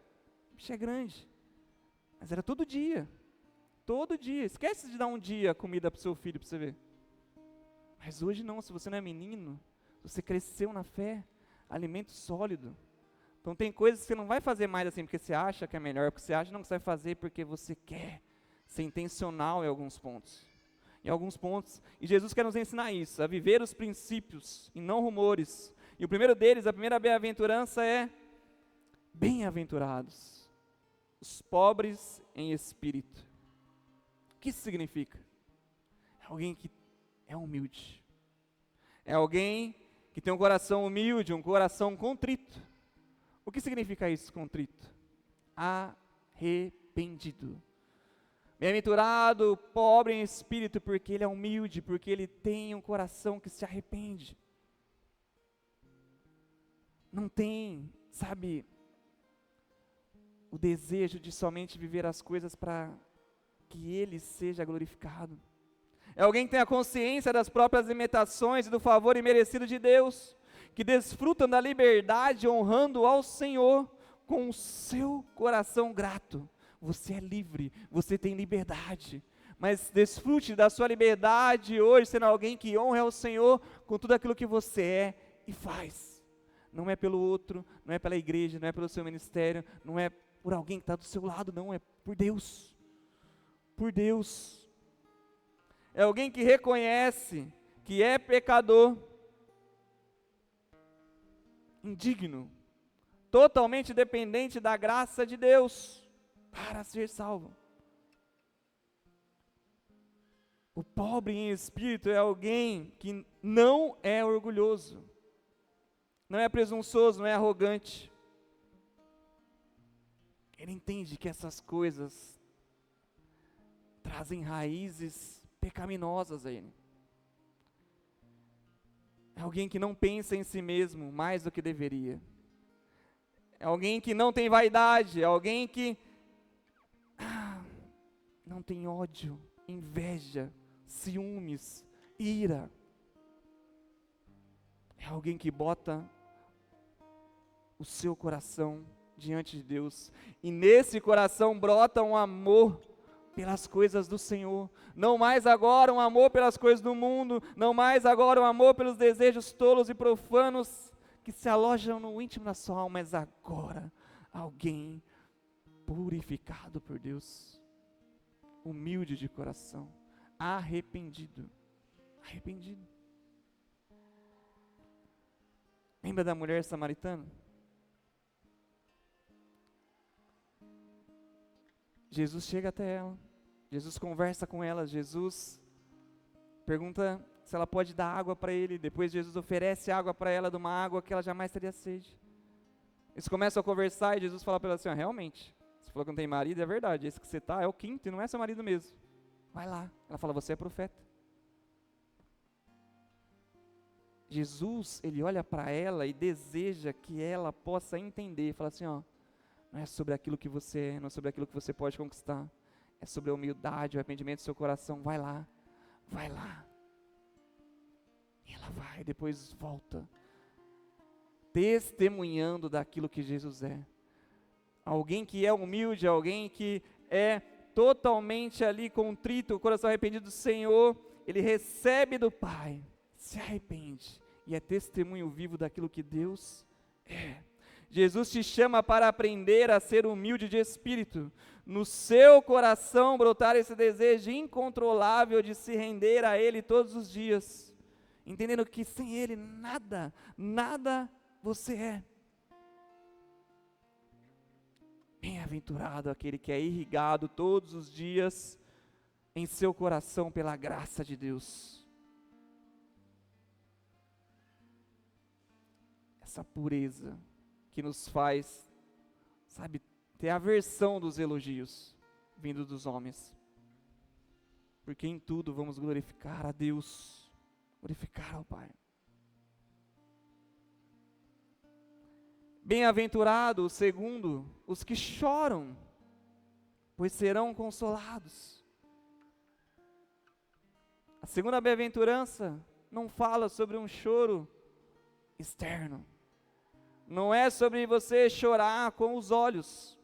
O bicho é grande. Mas era todo dia. Todo dia. Esquece de dar um dia comida para o seu filho, para você ver. Mas hoje não, se você não é menino, se você cresceu na fé, alimento sólido. Então tem coisas que você não vai fazer mais assim porque você acha que é melhor, porque você acha não que você vai fazer porque você quer ser intencional em alguns pontos. Em alguns pontos. E Jesus quer nos ensinar isso, a viver os princípios e não rumores. E o primeiro deles, a primeira bem-aventurança é bem-aventurados os pobres em espírito. O que isso significa? É alguém que é humilde. É alguém que tem um coração humilde, um coração contrito. O que significa isso, contrito? arrependido. Bem-aventurado o pobre em espírito, porque ele é humilde, porque ele tem um coração que se arrepende. Não tem, sabe, o desejo de somente viver as coisas para que ele seja glorificado. É alguém que tem a consciência das próprias limitações e do favor imerecido de Deus, que desfrutam da liberdade honrando ao Senhor com o seu coração grato. Você é livre, você tem liberdade, mas desfrute da sua liberdade hoje, sendo alguém que honra ao Senhor com tudo aquilo que você é e faz. Não é pelo outro, não é pela igreja, não é pelo seu ministério, não é por alguém que está do seu lado, não, é por Deus. Por Deus. É alguém que reconhece que é pecador, indigno, totalmente dependente da graça de Deus para ser salvo. O pobre em espírito é alguém que não é orgulhoso, não é presunçoso, não é arrogante. Ele entende que essas coisas trazem raízes pecaminosas a ele. É alguém que não pensa em si mesmo mais do que deveria. É alguém que não tem vaidade, é alguém que não tem ódio, inveja, ciúmes, ira. É alguém que bota o seu coração diante de Deus, e nesse coração brota um amor pelas coisas do Senhor, não mais agora um amor pelas coisas do mundo, não mais agora um amor pelos desejos tolos e profanos que se alojam no íntimo da sua alma, mas agora alguém purificado por Deus, humilde de coração, arrependido. Lembra da mulher samaritana? Jesus chega até ela, Jesus conversa com ela, Jesus pergunta se ela pode dar água para ele, depois Jesus oferece água para ela, de uma água que ela jamais teria sede. Eles começam a conversar e Jesus fala para ela assim, realmente, você falou que não tem marido, é verdade, esse que você está é o quinto e não é seu marido mesmo, vai lá. Ela fala, você é profeta. Jesus, ele olha para ela e deseja que ela possa entender, fala assim, não é sobre aquilo que você é, não é sobre aquilo que você pode conquistar, é sobre a humildade, o arrependimento do seu coração, vai lá. E ela vai, depois volta, testemunhando daquilo que Jesus é. Alguém que é humilde, alguém que é totalmente ali contrito, o coração arrependido do Senhor, ele recebe do Pai, se arrepende e é testemunho vivo daquilo que Deus é. Jesus te chama para aprender a ser humilde de espírito, no seu coração brotar esse desejo incontrolável de se render a Ele todos os dias, entendendo que sem Ele nada você é. Bem-aventurado aquele que é irrigado todos os dias em seu coração pela graça de Deus. Essa pureza que nos faz, ter aversão dos elogios vindo dos homens. Porque em tudo vamos glorificar a Deus, glorificar ao Pai. Bem-aventurado, segundo, os que choram, pois serão consolados. A segunda bem-aventurança não fala sobre um choro externo. Não é sobre você chorar com os olhos,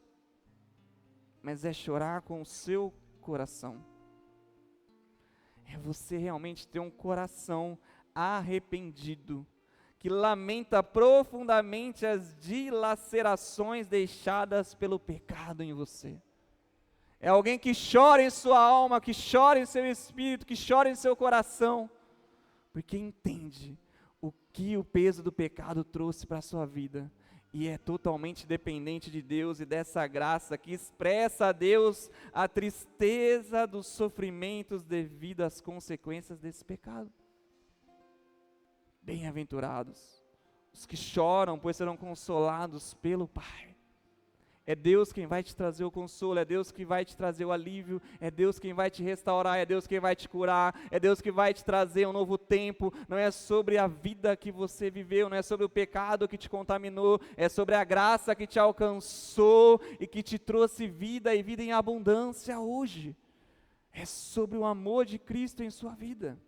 mas é chorar com o seu coração. É você realmente ter um coração arrependido, que lamenta profundamente as dilacerações deixadas pelo pecado em você. É alguém que chora em sua alma, que chora em seu espírito, que chora em seu coração, porque entende o que o peso do pecado trouxe para a sua vida, e é totalmente dependente de Deus e dessa graça que expressa a Deus a tristeza dos sofrimentos devido às consequências desse pecado. Bem-aventurados os que choram, pois serão consolados pelo Pai. É Deus quem vai te trazer o consolo, é Deus que vai te trazer o alívio, é Deus quem vai te restaurar, é Deus quem vai te curar, é Deus que vai te trazer um novo tempo. Não é sobre a vida que você viveu, não é sobre o pecado que te contaminou, é sobre a graça que te alcançou e que te trouxe vida e vida em abundância hoje. É sobre o amor de Cristo em sua vida.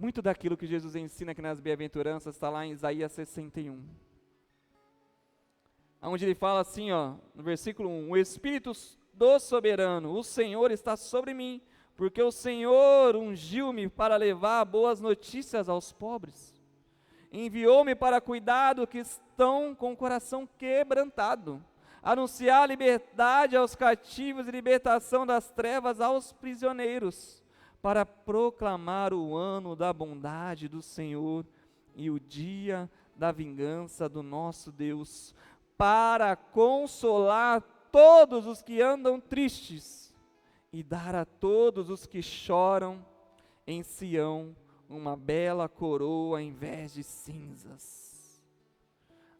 Muito daquilo que Jesus ensina aqui nas bem-aventuranças está lá em Isaías 61. Onde ele fala assim, no versículo 1, o Espírito do Soberano, o Senhor está sobre mim, porque o Senhor ungiu-me para levar boas notícias aos pobres. Enviou-me para cuidar dos que estão com o coração quebrantado, anunciar liberdade aos cativos e libertação das trevas aos prisioneiros, para proclamar o ano da bondade do Senhor e o dia da vingança do nosso Deus, para consolar todos os que andam tristes e dar a todos os que choram em Sião uma bela coroa em vez de cinzas.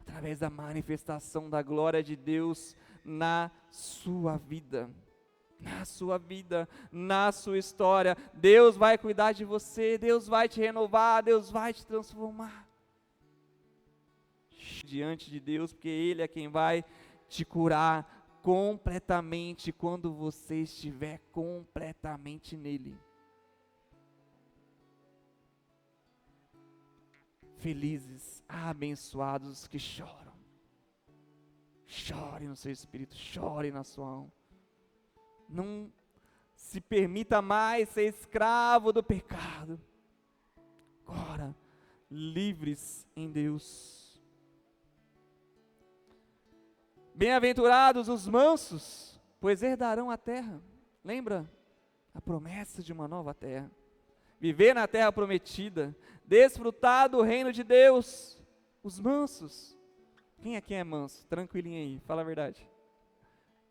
Através da manifestação da glória de Deus na sua vida. Na sua vida, na sua história, Deus vai cuidar de você, Deus vai te renovar, Deus vai te transformar. Diante de Deus, porque Ele é quem vai te curar completamente quando você estiver completamente nele. Felizes, abençoados os que choram. Chore no seu espírito, chore na sua alma. Não se permita mais ser escravo do pecado. Agora, livres em Deus. Bem-aventurados os mansos, pois herdarão a terra. Lembra? A promessa de uma nova terra. Viver na terra prometida. Desfrutar do reino de Deus. Os mansos. Quem aqui é manso? Tranquilinho aí, fala a verdade.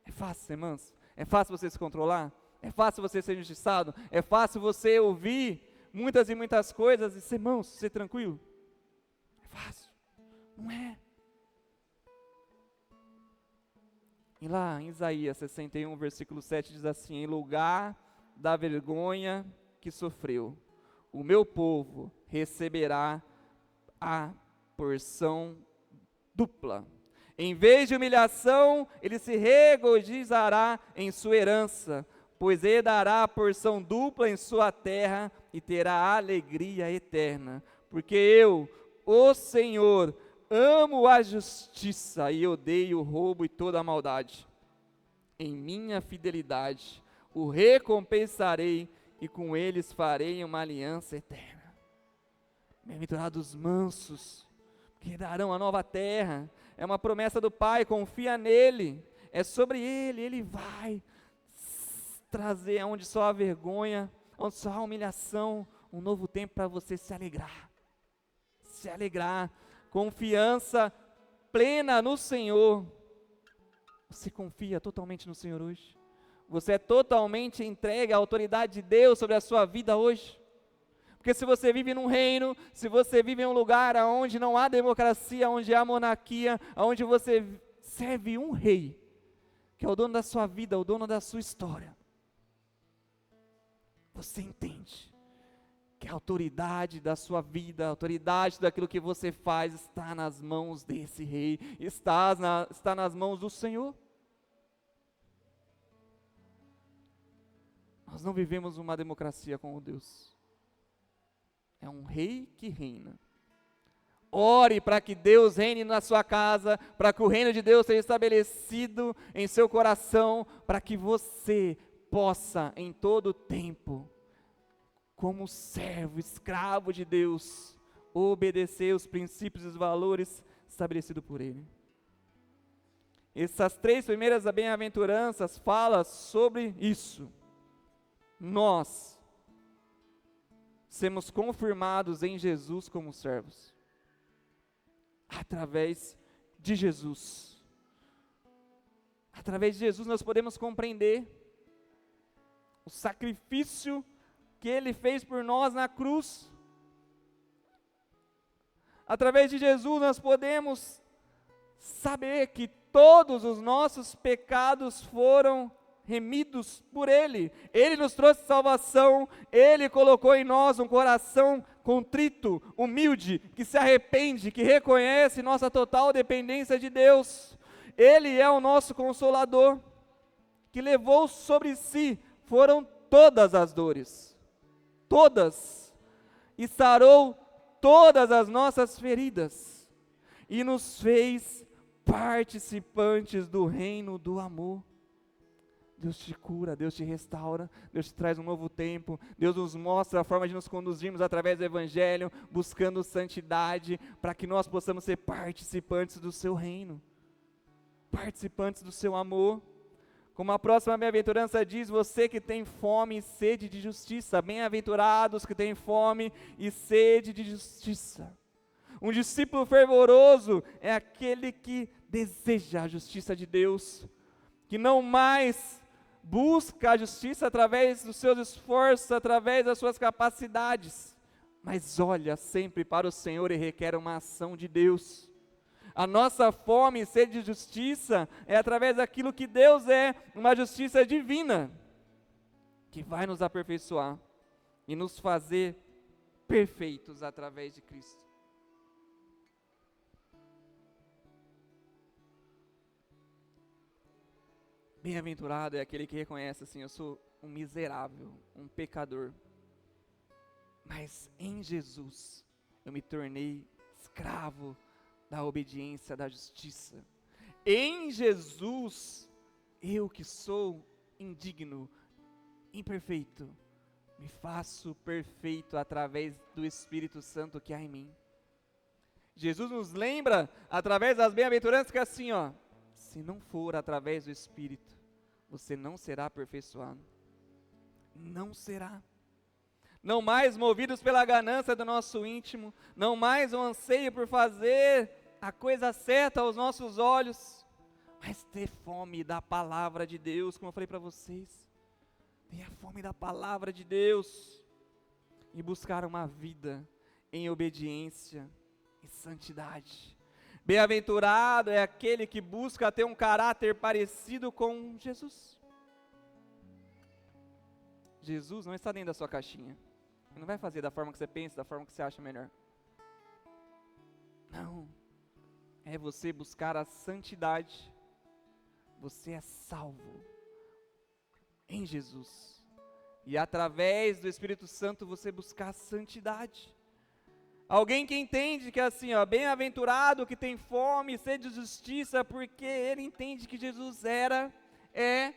É fácil ser manso? É fácil você se controlar? É fácil você ser injustiçado? É fácil você ouvir muitas e muitas coisas e ser manso, ser tranquilo? É fácil? Não é. E lá em Isaías 61, versículo 7 diz assim: em lugar da vergonha que sofreu, o meu povo receberá a porção dupla. Em vez de humilhação, ele se regozijará em sua herança, pois ele dará a porção dupla em sua terra e terá alegria eterna. Porque eu, o Senhor, amo a justiça e odeio o roubo e toda a maldade. Em minha fidelidade o recompensarei e com eles farei uma aliança eterna. Bem-aventurados os mansos, que darão a nova terra. É uma promessa do Pai, confia nele, é sobre ele, ele vai trazer onde só há vergonha, onde só há humilhação, um novo tempo para você se alegrar, confiança plena no Senhor. Você confia totalmente no Senhor hoje? Você é totalmente entregue à autoridade de Deus sobre a sua vida hoje? Porque se você vive num reino, se você vive em um lugar onde não há democracia, onde há monarquia, onde você serve um rei, que é o dono da sua vida, o dono da sua história, você entende que a autoridade da sua vida, a autoridade daquilo que você faz está nas mãos desse rei, está nas mãos do Senhor. Nós não vivemos uma democracia com o Deus. É um rei que reina. Ore para que Deus reine na sua casa, para que o reino de Deus seja estabelecido em seu coração, para que você possa em todo o tempo, como servo, escravo de Deus, obedecer os princípios e os valores estabelecidos por Ele. Essas 3 primeiras bem-aventuranças falam sobre isso. Nós sermos confirmados em Jesus como servos, através de Jesus. Através de Jesus nós podemos compreender o sacrifício que Ele fez por nós na cruz. Através de Jesus nós podemos saber que todos os nossos pecados foram remidos por Ele. Ele nos trouxe salvação, Ele colocou em nós um coração contrito, humilde, que se arrepende, que reconhece nossa total dependência de Deus. Ele é o nosso Consolador, que levou sobre si, foram todas as dores, todas, e sarou todas as nossas feridas, e nos fez participantes do reino do amor. Deus te cura, Deus te restaura, Deus te traz um novo tempo, Deus nos mostra a forma de nos conduzirmos através do Evangelho, buscando santidade, para que nós possamos ser participantes do seu reino, participantes do seu amor. Como a próxima bem-aventurança diz, você que tem fome e sede de justiça, bem-aventurados que têm fome e sede de justiça. Um discípulo fervoroso é aquele que deseja a justiça de Deus, que não mais busca a justiça através dos seus esforços, através das suas capacidades, mas olha sempre para o Senhor e requer uma ação de Deus. A nossa fome e sede de justiça é através daquilo que Deus é, uma justiça divina, que vai nos aperfeiçoar e nos fazer perfeitos através de Cristo. Bem-aventurado é aquele que reconhece assim, eu sou um miserável, um pecador, mas em Jesus eu me tornei escravo da obediência, da justiça. Em Jesus, eu que sou indigno, imperfeito, me faço perfeito através do Espírito Santo que há em mim. Jesus nos lembra, através das bem-aventuranças, que é assim, ó, se não for através do Espírito, você não será aperfeiçoado. Não será. Não mais movidos pela ganância do nosso íntimo, não mais o anseio por fazer a coisa certa aos nossos olhos, mas ter fome da palavra de Deus, como eu falei para vocês. Tenha fome da palavra de Deus e buscar uma vida em obediência e santidade. Bem-aventurado é aquele que busca ter um caráter parecido com Jesus. Jesus não está dentro da sua caixinha. Ele não vai fazer da forma que você pensa, da forma que você acha melhor. Não. É você buscar a santidade. Você é salvo em Jesus. E através do Espírito Santo você buscar a santidade. Alguém que entende que assim, ó, bem-aventurado que tem fome e sede de justiça, porque ele entende que Jesus era, é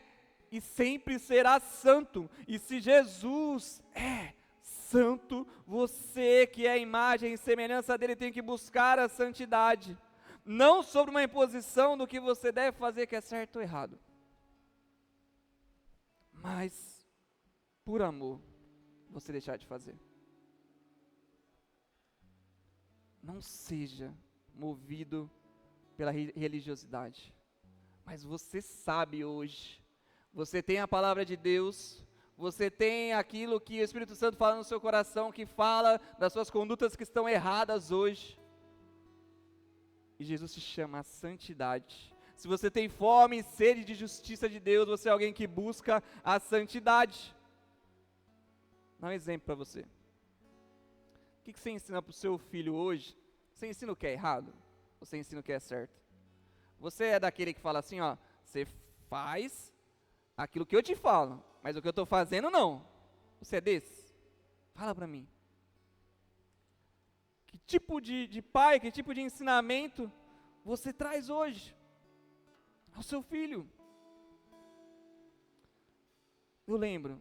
e sempre será santo. E se Jesus é santo, você que é a imagem e semelhança dele tem que buscar a santidade. Não sobre uma imposição do que você deve fazer que é certo ou errado, mas por amor, você deixar de fazer. Não seja movido pela religiosidade, mas você sabe hoje, você tem a palavra de Deus, você tem aquilo que o Espírito Santo fala no seu coração, que fala das suas condutas que estão erradas hoje, e Jesus te chama à santidade. Se você tem fome e sede de justiça de Deus, você é alguém que busca a santidade. Vou dar um exemplo para você. O que você ensina para o seu filho hoje? Você ensina o que é errado? Ou você ensina o que é certo? Você é daquele que fala assim, ó, você faz aquilo que eu te falo, mas o que eu estou fazendo não. Você é desse? Fala para mim. Que tipo de pai, que tipo de ensinamento você traz hoje ao seu filho? Eu lembro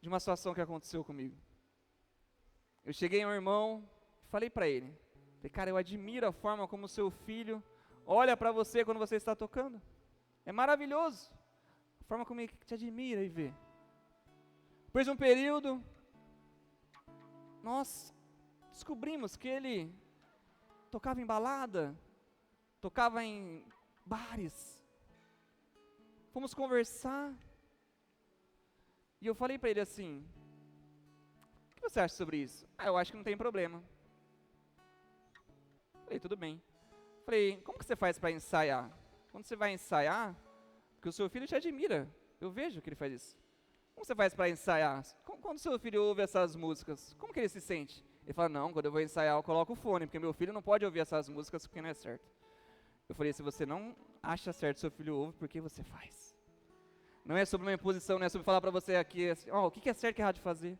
de uma situação que aconteceu comigo. Eu cheguei a um irmão, falei para ele, cara, eu admiro a forma como o seu filho olha para você quando você está tocando. É maravilhoso, a forma como ele te admira e vê. Depois de um período, nós descobrimos que ele tocava em balada, tocava em bares. Fomos conversar, e eu falei para ele assim, o que você acha sobre isso? Eu acho que não tem problema. Falei, tudo bem. Falei, como que você faz para ensaiar? Quando você vai ensaiar, porque o seu filho te admira, eu vejo que ele faz isso. Como você faz para ensaiar? Quando o seu filho ouve essas músicas, como que ele se sente? Ele fala, não, quando eu vou ensaiar eu coloco o fone, porque meu filho não pode ouvir essas músicas porque não é certo. Eu falei, se você não acha certo, seu filho ouve, por que você faz? Não é sobre uma imposição, não é sobre falar para você aqui, assim, o que é certo e que é errado de fazer.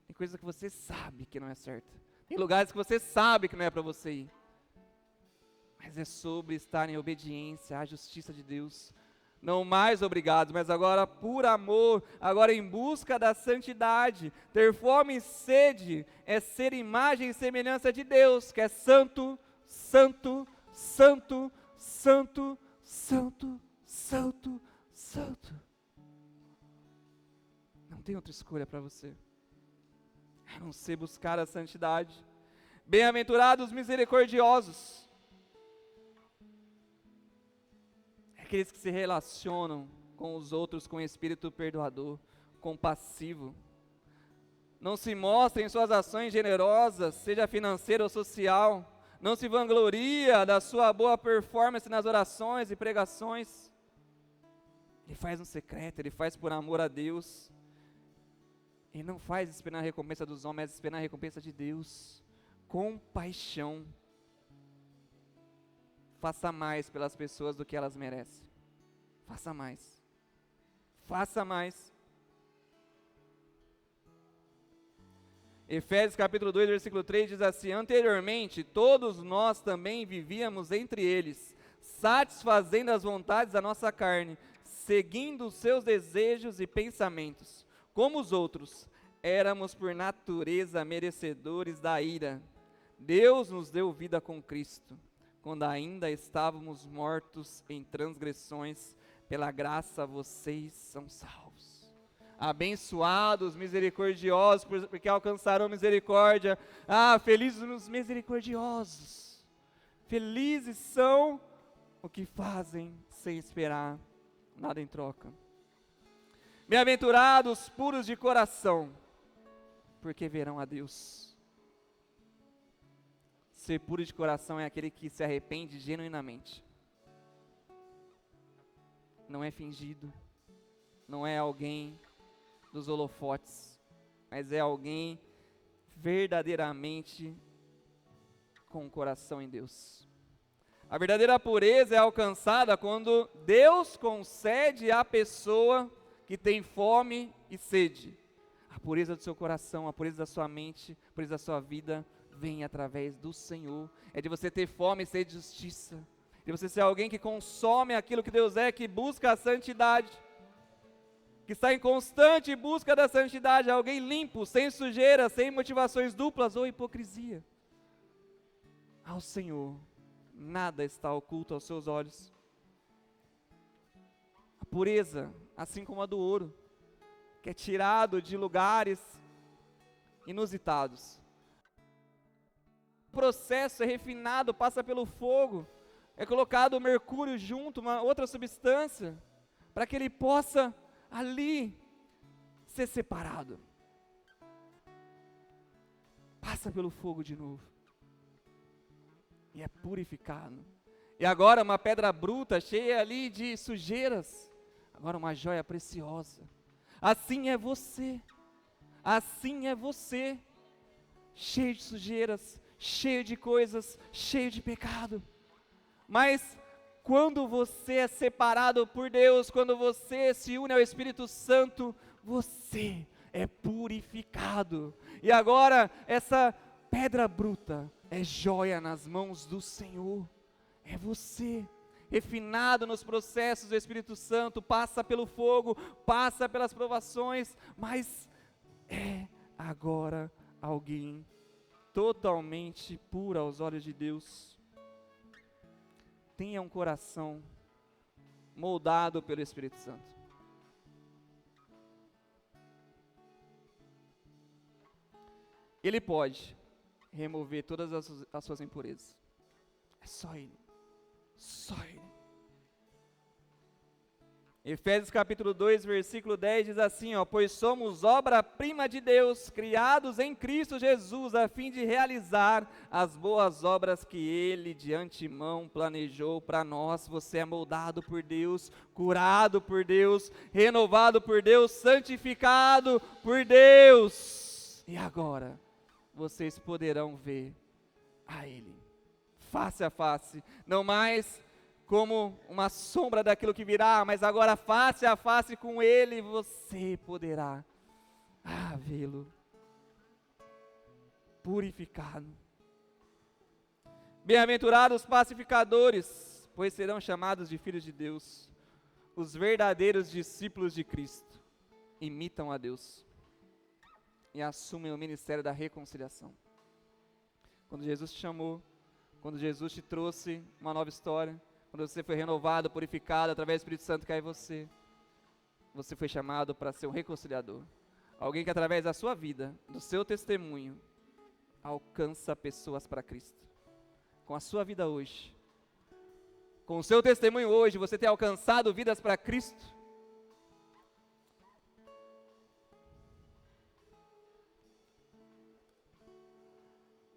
Tem coisas que você sabe que não é certo. Tem lugares que você sabe que não é para você ir. Mas é sobre estar em obediência à justiça de Deus. Não mais obrigados, mas agora por amor, agora em busca da santidade. Ter fome e sede é ser imagem e semelhança de Deus, que é santo, santo, santo, santo, santo, santo, santo. Não tem outra escolha para você, a não ser buscar a santidade. Bem-aventurados os misericordiosos, aqueles que se relacionam com os outros com espírito perdoador, compassivo. Não se mostrem em suas ações generosas, seja financeira ou social. Não se vangloria da sua boa performance nas orações e pregações. Ele faz no secreto, ele faz por amor a Deus. Ele não faz esperando a recompensa dos homens, mas esperando a recompensa de Deus. Compaixão. Faça mais pelas pessoas do que elas merecem. Faça mais. Faça mais. Efésios capítulo 2, versículo 3 diz assim: anteriormente, todos nós também vivíamos entre eles, satisfazendo as vontades da nossa carne, seguindo os seus desejos e pensamentos. Como os outros, éramos por natureza merecedores da ira. Deus nos deu vida com Cristo, quando ainda estávamos mortos em transgressões, pela graça vocês são salvos. Abençoados, misericordiosos, porque alcançarão misericórdia. Felizes os misericordiosos. Felizes são o que fazem sem esperar nada em troca. Bem-aventurados puros de coração, porque verão a Deus. Ser puro de coração é aquele que se arrepende genuinamente. Não é fingido, não é alguém dos holofotes, mas é alguém verdadeiramente com o coração em Deus. A verdadeira pureza é alcançada quando Deus concede à pessoa que tem fome e sede. A pureza do seu coração, a pureza da sua mente, a pureza da sua vida vem através do Senhor. É de você ter fome e sede de justiça, de você ser alguém que consome aquilo que Deus é, que busca a santidade, que está em constante busca da santidade, alguém limpo, sem sujeira, sem motivações duplas ou hipocrisia. Ao Senhor, nada está oculto aos seus olhos. A pureza, assim como a do ouro, que é tirado de lugares inusitados. O processo é refinado, passa pelo fogo, é colocado o mercúrio junto, uma outra substância, para que ele possa ali ser separado. Passa pelo fogo de novo. E é purificado. E agora uma pedra bruta, cheia ali de sujeiras, agora uma joia preciosa. Assim é você. Assim é você. Cheio de sujeiras, cheio de coisas, cheio de pecado. Mas quando você é separado por Deus, quando você se une ao Espírito Santo, você é purificado. E agora essa pedra bruta é joia nas mãos do Senhor. É você, refinado nos processos do Espírito Santo, passa pelo fogo, passa pelas provações, mas é agora alguém totalmente puro aos olhos de Deus. Tenha um coração moldado pelo Espírito Santo. Ele pode remover todas as suas impurezas. É só Ele. Só Ele. Efésios capítulo 2, versículo 10 diz assim, ó: pois somos obra-prima de Deus, criados em Cristo Jesus, a fim de realizar as boas obras que Ele de antemão planejou para nós. Você é moldado por Deus, curado por Deus, renovado por Deus, santificado por Deus. E agora, vocês poderão ver a Ele, face a face, não mais como uma sombra daquilo que virá, mas agora face a face com Ele, você poderá vê-lo purificado. Bem-aventurados os pacificadores, pois serão chamados de filhos de Deus. Os verdadeiros discípulos de Cristo imitam a Deus e assumem o ministério da reconciliação. Quando Jesus te chamou, quando Jesus te trouxe uma nova história, quando você foi renovado, purificado, através do Espírito Santo que é em você, você foi chamado para ser um reconciliador. Alguém que através da sua vida, do seu testemunho, alcança pessoas para Cristo. Com a sua vida hoje, com o seu testemunho hoje, você tem alcançado vidas para Cristo.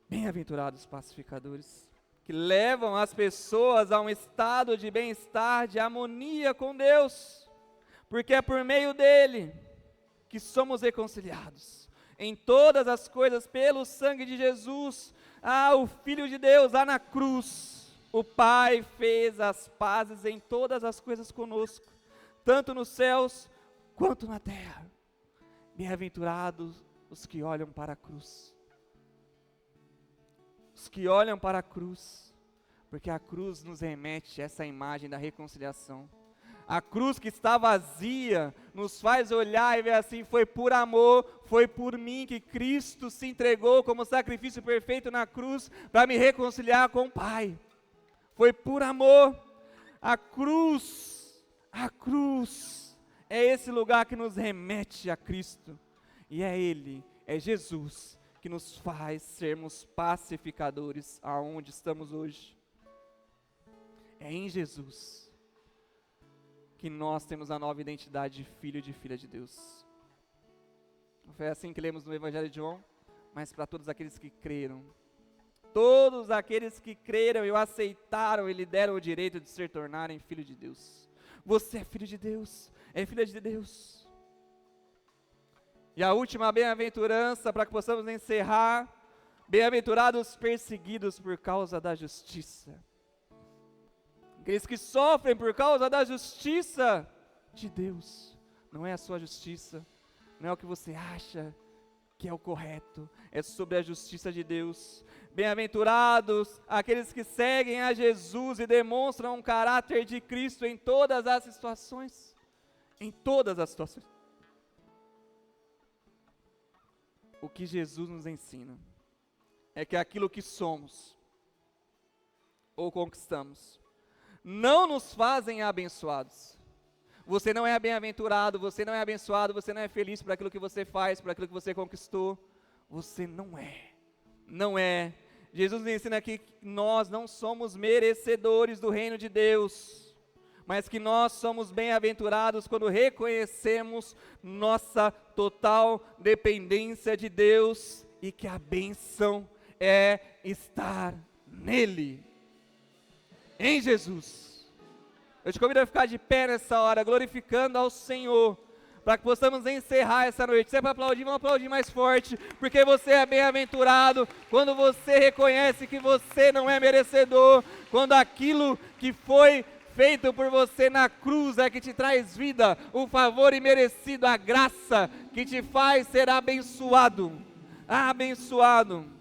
Bem-aventurados os pacificadores, que levam as pessoas a um estado de bem-estar, de harmonia com Deus, porque é por meio dele que somos reconciliados em todas as coisas pelo sangue de Jesus. O Filho de Deus, lá na cruz, o Pai fez as pazes em todas as coisas conosco, tanto nos céus quanto na terra. Bem-aventurados os que olham para a cruz. Os que olham para a cruz, porque a cruz nos remete a essa imagem da reconciliação. A cruz que está vazia nos faz olhar e ver assim: foi por amor, foi por mim que Cristo se entregou como sacrifício perfeito na cruz para me reconciliar com o Pai. Foi por amor. A cruz é esse lugar que nos remete a Cristo, e é Ele, é Jesus, que nos faz sermos pacificadores aonde estamos hoje. É em Jesus que nós temos a nova identidade de filho e de filha de Deus. Foi assim que lemos no Evangelho de João, mas para todos aqueles que creram. Todos aqueles que creram e o aceitaram, e lhe deram o direito de se tornarem filho de Deus. Você é filho de Deus, é filha de Deus. E a última bem-aventurança, para que possamos encerrar: bem-aventurados perseguidos por causa da justiça. Aqueles que sofrem por causa da justiça de Deus. Não é a sua justiça, não é o que você acha que é o correto, é sobre a justiça de Deus. Bem-aventurados aqueles que seguem a Jesus e demonstram um caráter de Cristo em todas as situações. Em todas as situações. O que Jesus nos ensina é que aquilo que somos ou conquistamos não nos fazem abençoados. Você não é bem-aventurado, você não é abençoado, você não é feliz por aquilo que você faz, por aquilo que você conquistou. Você não é. Jesus nos ensina aqui que nós não somos merecedores do reino de Deus, mas que nós somos bem-aventurados quando reconhecemos nossa total dependência de Deus e que a bênção é estar nele, em Jesus. Eu te convido a ficar de pé nessa hora, glorificando ao Senhor, para que possamos encerrar essa noite. Se é para aplaudir, vamos aplaudir mais forte, porque você é bem-aventurado quando você reconhece que você não é merecedor, quando aquilo que foi feito por você na cruz é que te traz vida, o favor imerecido, a graça que te faz ser abençoado. Abençoado.